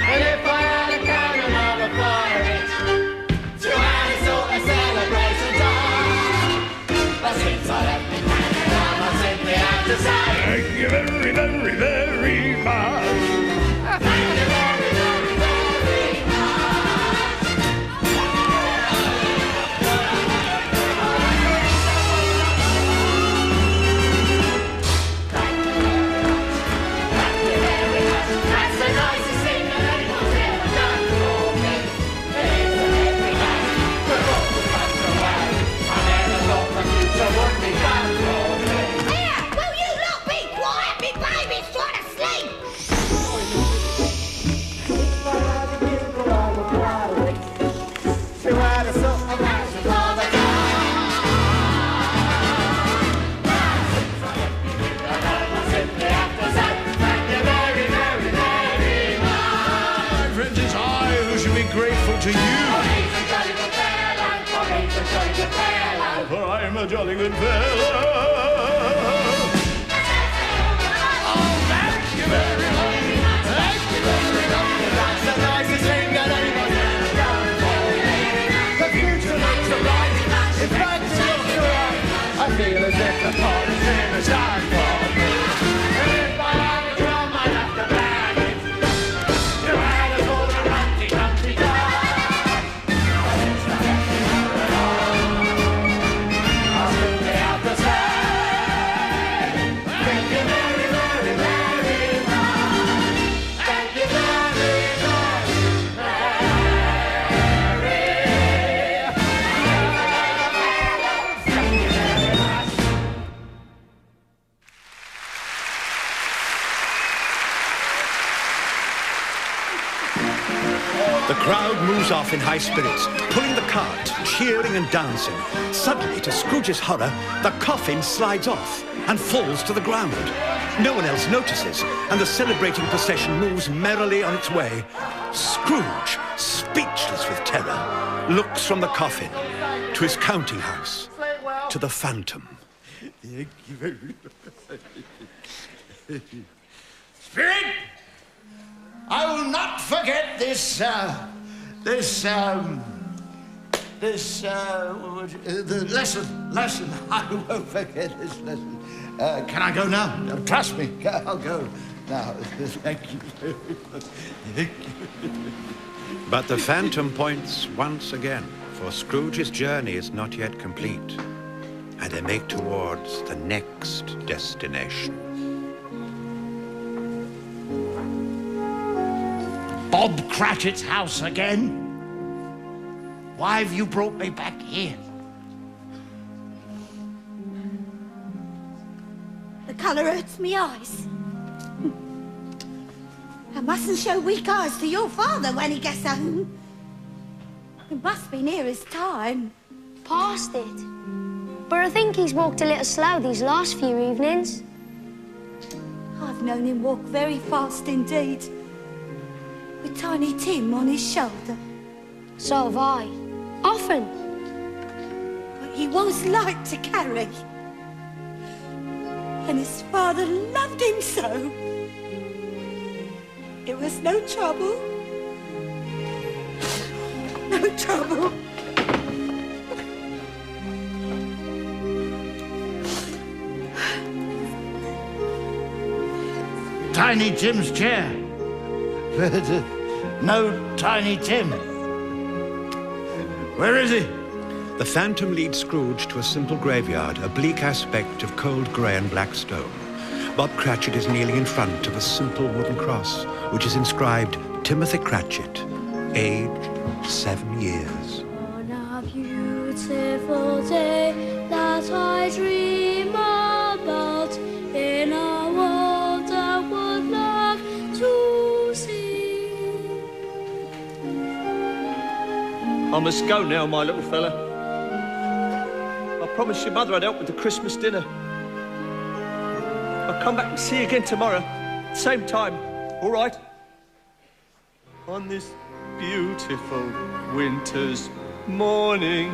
And if I had a cannon, I would fire it to add a sort of celebration time. But since I left me cannon, I must simply have to say thank you very, very, very much. Thank you very, very, very much. Thank you very much. That's the nicest thing that anyone's ever done for me. It isn't every day. We're all the funds away. I never thought the future would be done for me. Here, will you lot be quiet? Me baby's trying to sleep. To add a sort of action for the My friends, it's I who should be grateful to you. For I am a jolly good fellow. Oh, thank you very much. Thank you very much. That's the nicest thing that anyone's ever done for me. The future looks bright. In fact, it looks right. I feel as if the party's finished done for me. And if I had a drum, I'd have to bang it. To add a sort of Humpty Dumpty I'll simply have to say thank you very, very, very much. Thank you very, very, very much. The crowd moves off in high spirits, pulling the cart, cheering and dancing. Suddenly, to Scrooge's horror, the coffin slides off and falls to the ground. No one else notices, and the celebrating procession moves merrily on its way. Scrooge, speechless with terror, looks from the coffin to his counting house, to the phantom. Thank you very much. Spirit, I will not forget the lesson. I won't forget this lesson. Can I go now? Trust me, I'll go now. Thank you very much. Thank you. But the phantom points once again, for Scrooge's journey is not yet complete, and they make towards the next destination. Bob Cratchit's house again? Why have you brought me back here? The colour hurts me eyes. I mustn't show weak eyes to your father when he gets home. It must be near his time. Past it. But I think he's walked a little slow these last few evenings. I've known him walk very fast indeed, with Tiny Tim on his shoulder. So have I. Often. But he was light to carry. And his father loved him so. It was no trouble. No trouble. Tiny Tim's chair. No Tiny Tim. Where is he? The phantom leads Scrooge to a simple graveyard, a bleak aspect of cold grey and black stone. Bob Cratchit is kneeling in front of a simple wooden cross, which is inscribed Timothy Cratchit, aged 7 years. On a beautiful day that I dream about, in a world I would love to see. I must go now, my little fella. I promised your mother I'd help with the Christmas dinner. I'll come back and see you again tomorrow, same time, all right? On this beautiful winter's morning,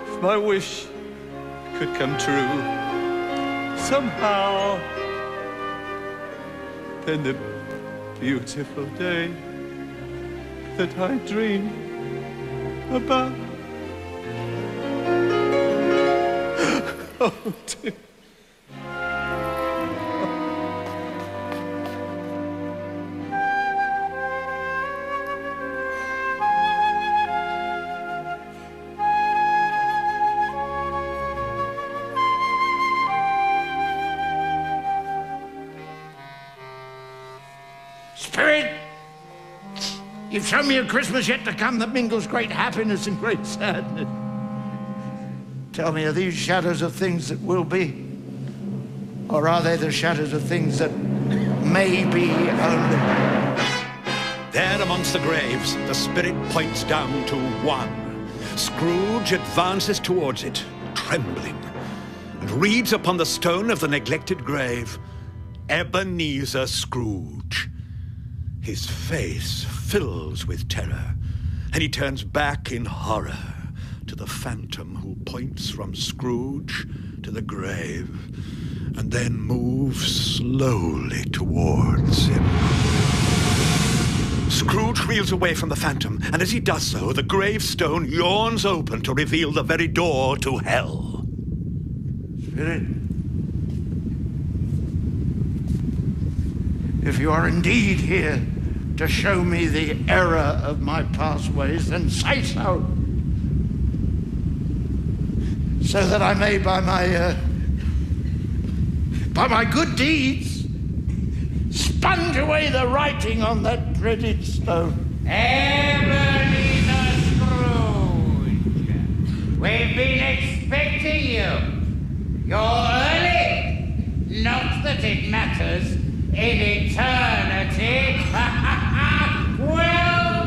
if my wish could come true somehow, then the beautiful day that I dream about. Oh, dear. Spirit, you've shown me a Christmas yet to come that mingles great happiness and great sadness. Tell me, are these shadows of things that will be? Or are they the shadows of things that may be only? There amongst the graves, the spirit points down to one. Scrooge advances towards it, trembling, and reads upon the stone of the neglected grave, Ebenezer Scrooge. His face fills with terror, and he turns back in horror to the phantom who points from Scrooge to the grave, and then moves slowly towards him. Scrooge reels away from the phantom, and as he does so, the gravestone yawns open to reveal the very door to hell. Spirit, if you are indeed here to show me the error of my past ways, then say so. So that I may, by my good deeds, sponge away the writing on that dreaded stone. Ebenezer Scrooge, we've been expecting you. You're early. Not that it matters in eternity. Well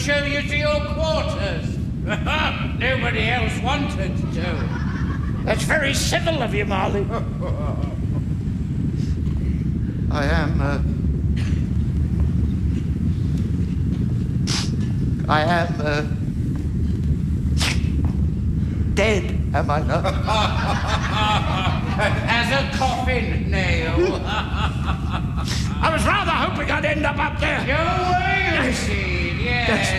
show you to your quarters. Nobody else wanted to. That's very civil of you, Marley. I am dead, am I not? As a coffin nail. I was rather hoping I'd end up there. You will, indeed, yes.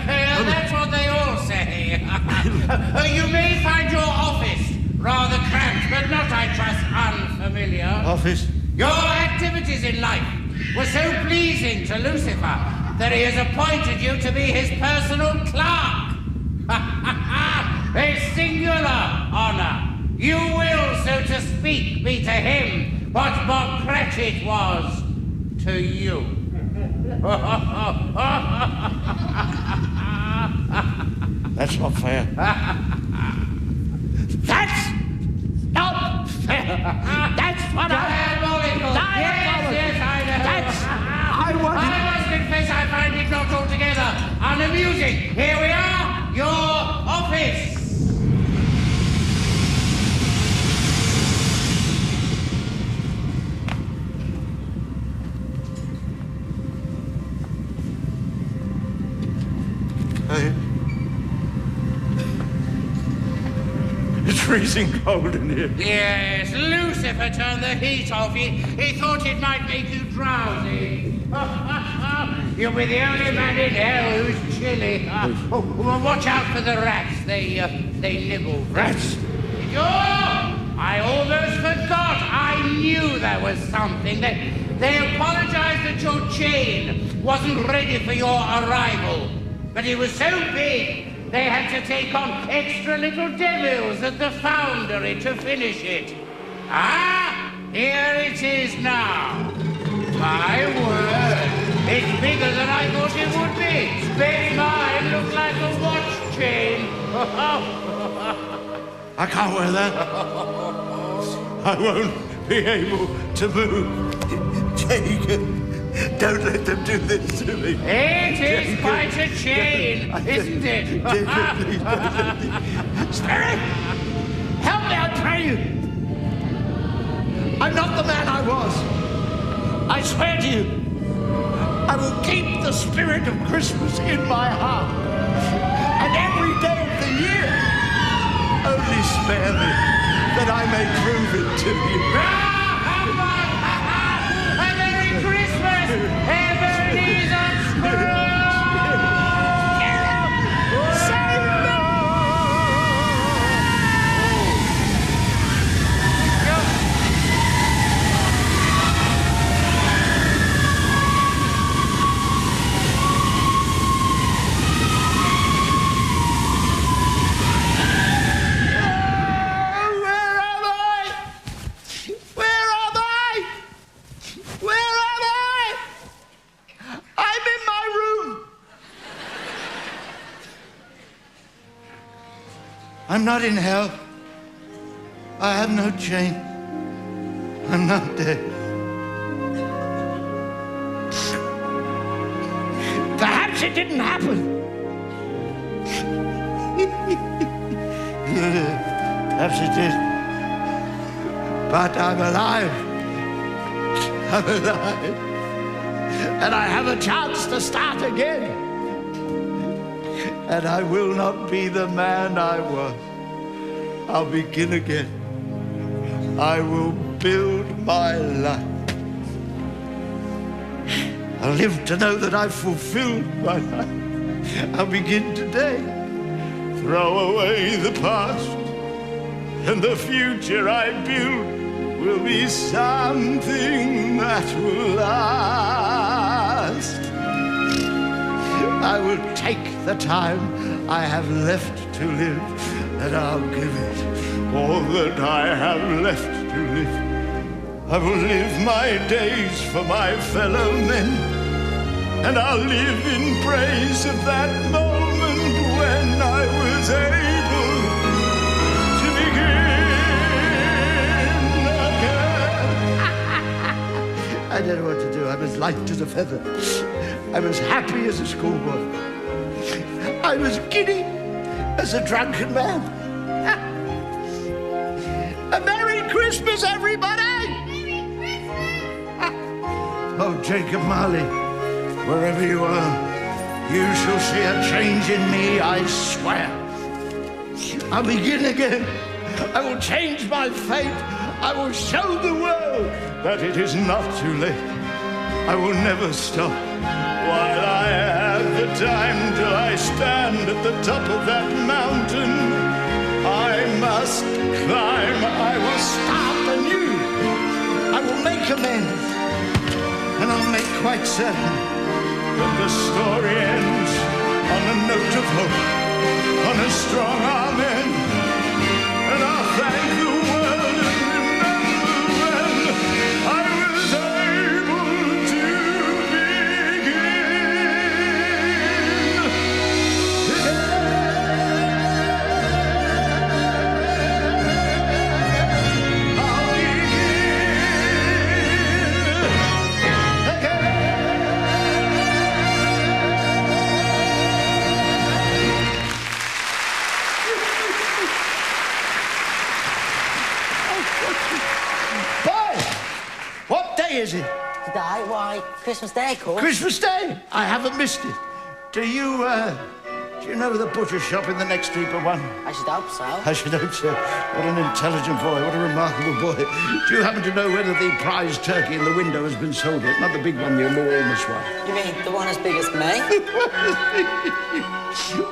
That's what they all say. You may find your office rather cramped, but not, I trust, unfamiliar. Office? Your activities in life were so pleasing to Lucifer that he has appointed you to be his personal clerk. A singular honor. You will, so to speak, be to him what Bob Cratchit was to you. That's not fair. That's not fair. That's what Diabolical. Yes, I know. I must confess I find it not altogether unamusing. Here we are, your office. It's freezing cold in here. Yes, Lucifer turned the heat off. He thought it might make you drowsy. You'll be the only man in hell who's chilly. Well, watch out for the rats. They nibble. Rats? I almost forgot. I knew there was something. They apologized that your chain wasn't ready for your arrival. But it was so big, they had to take on extra little devils at the foundry to finish it. Ah, here it is now. My word, it's bigger than I thought it would be. Makes mine look like a watch chain. I can't wear that. I won't be able to move. Jacob, don't let them do this to me. It is quite a chain, isn't it? Jacob, please don't let me. Spirit, help me, I pray you. I'm not the man I was. I swear to you, I will keep the spirit of Christmas in my heart. And every day of the year, only spare me, that I may prove it to you. A Merry Christmas, Ebenezer Scrooge! I'm not in hell. I have no chain. I'm not dead. Perhaps it didn't happen. Perhaps it did. But I'm alive. I'm alive. And I have a chance to start again. And I will not be the man I was. I'll begin again. I will build my life. I'll live to know that I've fulfilled my life. I'll begin today. Throw away the past, and the future I build will be something that will last. I will take the time I have left to live, and I'll give it all that I have left to live. I will live my days for my fellow men, and I'll live in praise of that moment when I was able to begin again. I don't know what to do. I'm as light as a feather. I'm as happy as a schoolboy. I was giddy as a drunken man. A Merry Christmas, everybody! Merry Christmas! Oh, Jacob Marley, wherever you are, you shall see a change in me, I swear. I'll begin again. I will change my fate. I will show the world that it is not too late. I will never stop while I have the time till I stand at the top of that mountain. I must climb. I will start anew. I will make amends. And I'll make quite certain that the story ends on a note of hope, on a strong amen. And I'll thank the world and remember when I was able to is it? Today? Why, Christmas Day, of course. Christmas Day? I haven't missed it. Do you know the butcher shop in the next street but one? I should hope so. I should hope so. What an intelligent boy. What a remarkable boy. Do you happen to know whether the prize turkey in the window has been sold yet? Not the big one, the enormous one. You mean the one as big as me?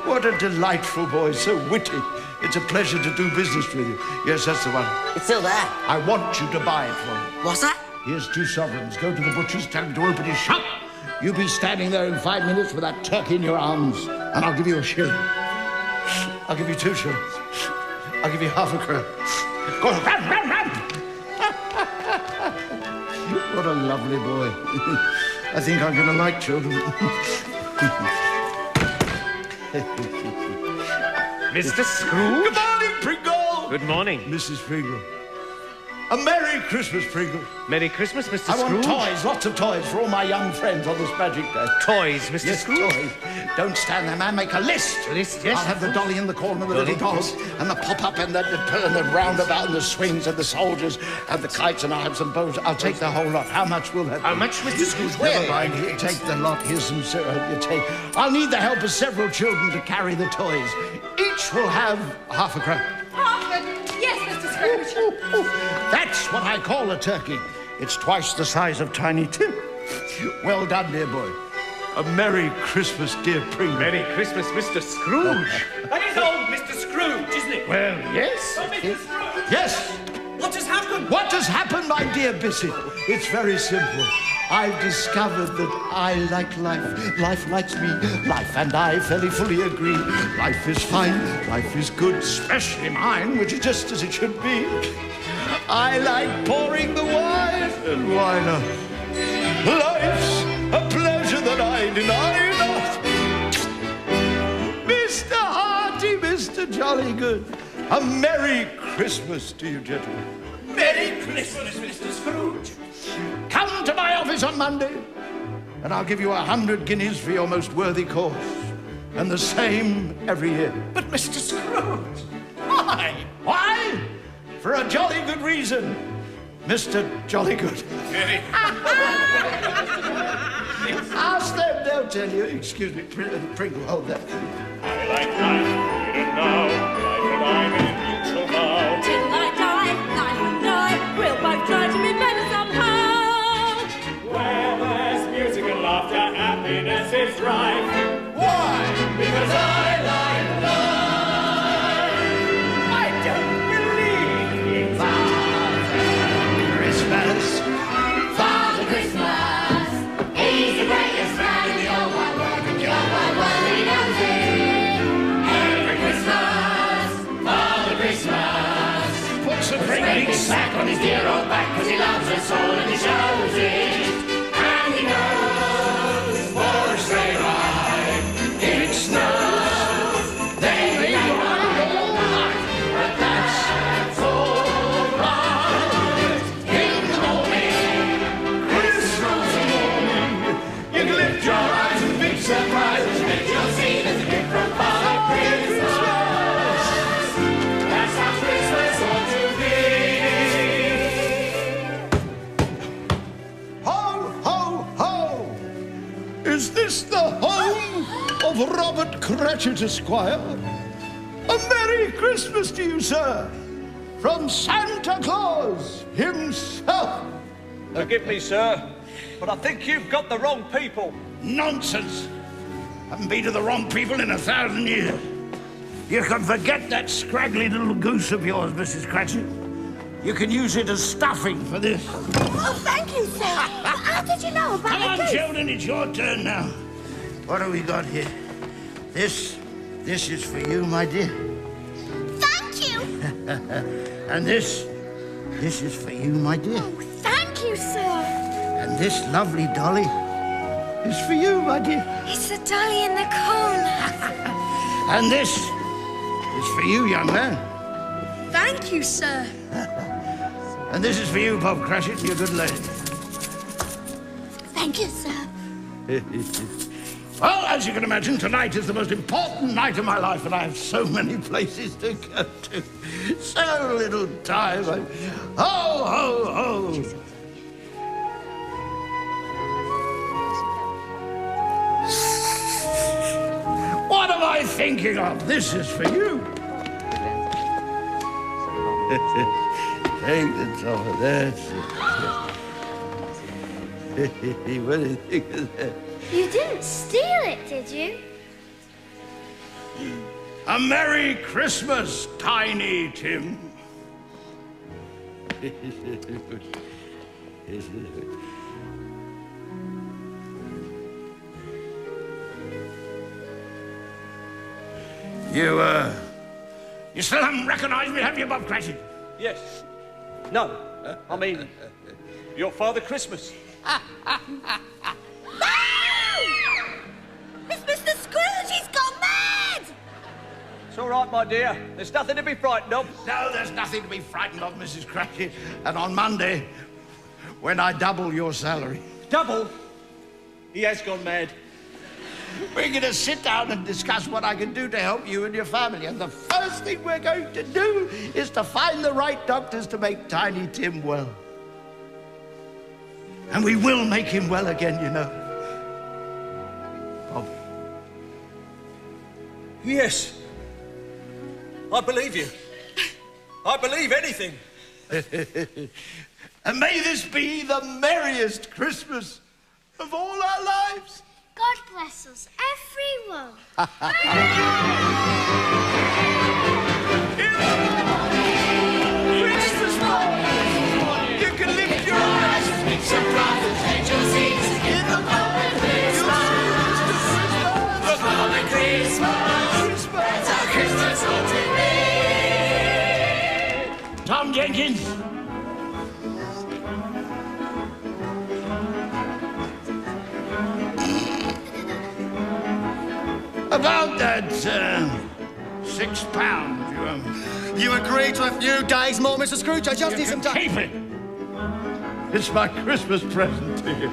What a delightful boy. So witty. It's a pleasure to do business with you. Yes, that's the one. It's still there. I want you to buy it for me. What's that? Here's 2 sovereigns. Go to the butcher's, tell him to open his shop. You be standing there in 5 minutes with that turkey in your arms, and I'll give you a shilling. I'll give you 2 shillings. I'll give you half a crown. Go on, run, run, run! What a lovely boy. I think I'm going to like children. Mr. Scrooge? Good morning, Pringle! Good morning. Mrs. Pringle. A Merry Christmas, Pringle. Merry Christmas, Mr. I Scrooge. want toys, lots of toys for all my young friends on this magic day. Toys, Mr. Yes, Scrooge? toys. Don't stand there, man. Make a list. A list, yes. I'll have the dolly in the corner, the little dolls, and the pop-up, and the roundabout, and the swings, and the soldiers, and the kites, and I'll have some bows. I'll take the whole lot. How much will that be? How much, Mr. Scrooge? Where? Never mind. You take the lot. Here's some syrup. You take. I'll need the help of several children to carry the toys. Each will have half a crown. Yes, Mr. Scrooge. That's what I call a turkey. It's twice the size of Tiny Tim. Well done, dear boy. A Merry Christmas, dear Pringle. Merry Christmas, Mr. Scrooge. That is old Mr. Scrooge, isn't it? Well, yes. Oh, Mr. Scrooge! Yes. What has happened? What has happened, my dear Bissy? It's very simple. I've discovered that I like life. Life likes me. Life and I fairly fully agree. Life is fine. Life is good, especially mine, which is just as it should be. I like pouring the wine, and why not? Life's a pleasure that I deny not. Mr. Hearty, Mr. Jolly Good, a Merry Christmas to you, gentlemen. Merry Christmas, Mr. Scrooge. Come to my office on Monday, and I'll give you 100 guineas for your most worthy cause. And the same every year. But, Mr. Scrooge, why? Why? For a jolly good reason, Mr. Jolly Good. Ask them, they'll tell you. Excuse me, Pringle, hold that. I like life, here and now, life and I'm in mutual vow. Till I die, life and I will both try to be better somehow. Where there's music and laughter, happiness is rife. Why? Because I like life. I don't believe in Father Christmas. Father Christmas, he's the greatest man in the whole wide world, and the whole wide world, he knows it. Every Christmas, Father Christmas puts a great big sack on his dear old back, 'cause he loves us all and he shows it. And he knows for a sleigh ride, if it snows, then we go on all night. But that's all right. In the morning, Christmas morning, you can lift your eyes and be surprised, that you'll see there's a gift from Father. of Robert Cratchit, Esquire. A Merry Christmas to you, sir, from Santa Claus himself. Forgive me, sir, but I think you've got the wrong people. Nonsense. Haven't been to the wrong people in 1,000 years. You can forget that scraggly little goose of yours, Mrs. Cratchit. You can use it as stuffing for this. Oh, thank you, sir. How did you know about Come on, the goose? children, it's your turn now. What have we got here? This is for you, my dear. Thank you. And this is for you, my dear. Oh, thank you, sir. And this lovely dolly is for you, my dear. It's the dolly in the cone. And this is for you, young man. Thank you, sir. And this is for you, Bob Cratchit, you good lady. Thank you, sir. Well, as you can imagine, tonight is the most important night of my life, and I have so many places to go to. So little time. Ho, ho, ho. What am I thinking of? This is for you. Take the top. That's it. What do you think of that? You didn't steal it, did you? A Merry Christmas, Tiny Tim. You still haven't recognized me, have you, Bob Cratchit? Yes. No. I mean, your Father Christmas. It's Mr. Scrooge. He's gone mad. It's all right, my dear. There's nothing to be frightened of. No, there's nothing to be frightened of, Mrs. Cratchit. And on Monday, when I double your salary... Double? He has gone mad. We're going to sit down and discuss what I can do to help you and your family. And the first thing we're going to do is to find the right doctors to make Tiny Tim well. And we will make him well again, you know. Bob. Yes. I believe you. I believe anything. And may this be the merriest Christmas of all our lives. God bless us, everyone. Christmas morning, you can lift your eyes. Surprise, angel sings in the morning Christmas. The morning Christmas. That's how Christmas ought to be. Tom Jenkins. About that £6 you agree to a few days more, Mr. Scrooge? I just need some time. Keep it. It's my Christmas present to you.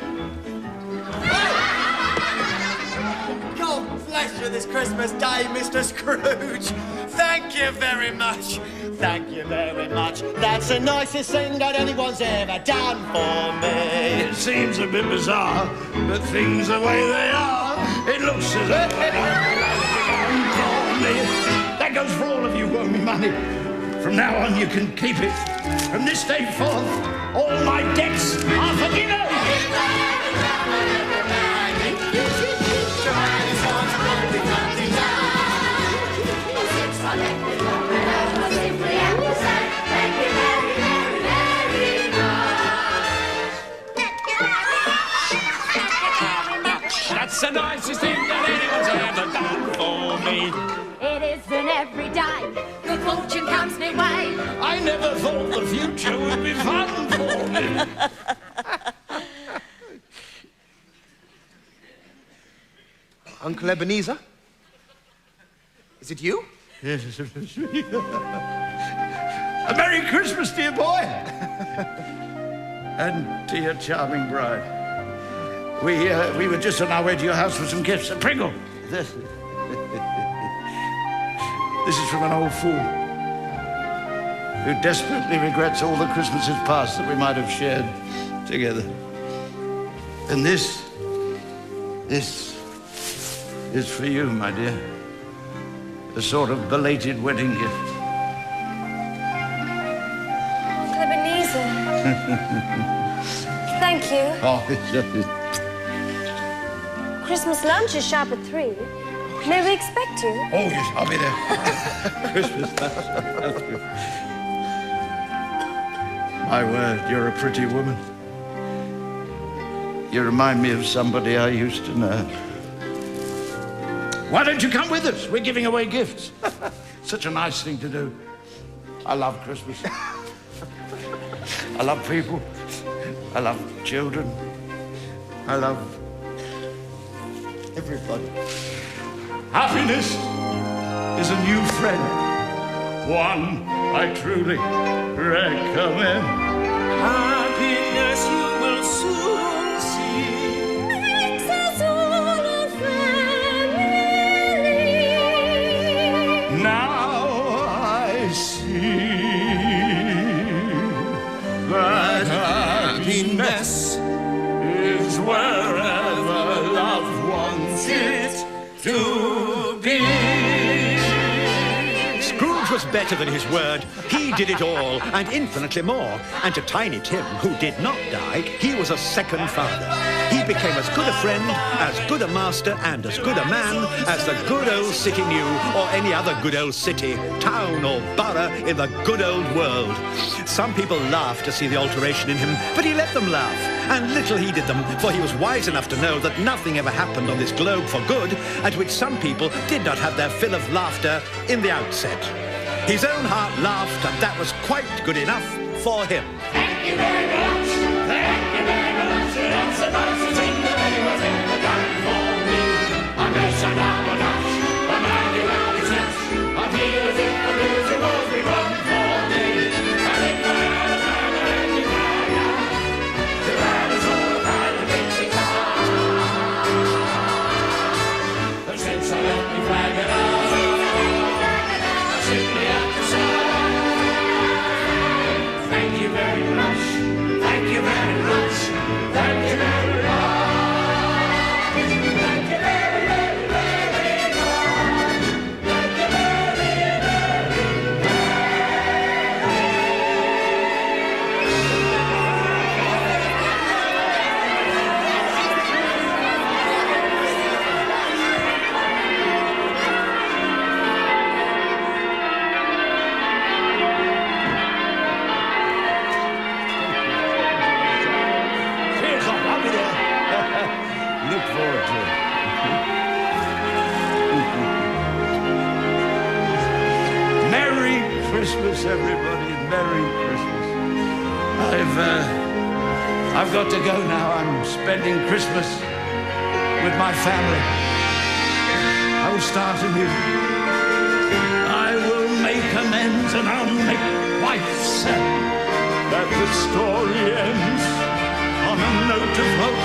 God bless you this Christmas Day, Mr. Scrooge. Thank you very much. Thank you very much. That's the nicest thing that anyone's ever done for me. It seems a bit bizarre, but things the way they are. It looks as if that goes for all of you who owe me money. From now on, you can keep it. From this day forth, all my debts are forgiven. That's the nicest thing that anyone's ever done for me. It isn't every day good fortune comes my way. I never thought the future would be fun for me. Uncle Ebenezer? Is it you? Yes. A Merry Christmas, dear boy. And to your charming bride. We were just on our way to your house for some gifts. A Pringle. This is from an old fool who desperately regrets all the Christmases past that we might have shared together. And this is for you, my dear. A sort of belated wedding gift. Ebenezer. Thank you. Oh, Christmas lunch is sharp at 3. May we expect you? oh yes, I'll be there. Christmas lunch. My word, you're a pretty woman. You remind me of somebody I used to know. Why don't you come with us? We're giving away gifts. Such a nice thing to do. I love Christmas. I love people. I love children. I love everybody. Happiness is a new friend. One I truly recommend. Happiness you will soon see. Makes us all a family. Now I see that happiness is wherever loved ones it to be. Scrooge was better than his word. He did it all, and infinitely more. And to Tiny Tim, who did not die, he was a second father. He became as good a friend, as good a master, and as good a man as the good old city knew, or any other good old city, town, or borough in the good old world. Some people laughed to see the alteration in him, but he let them laugh. And little heeded them, for he was wise enough to know that nothing ever happened on this globe for good, at which some people did not have their fill of laughter in the outset. His own heart laughed, and that was quite good enough for him. Thank you very much. Thank you very much. That's the nicest thing that anyone's ever done for me. I guess I'm now a dash. A man who had his nuts. I feel as if the losing was begun for me. And if I had a man or any fire, the man is all the kind of things he does. But since I let me flag it out, I simply have to say, thank you very much. Thank you very much. Thank you very much. Thank you very, very, very much. Thank you very, very Cheers, I'll be there. Look forward to it. Merry Christmas, everybody. Merry Christmas. I've got to go now. I'm spending Christmas with my family. I will start anew. I will make amends and I'll make quite certain that the story ends on a note of hope.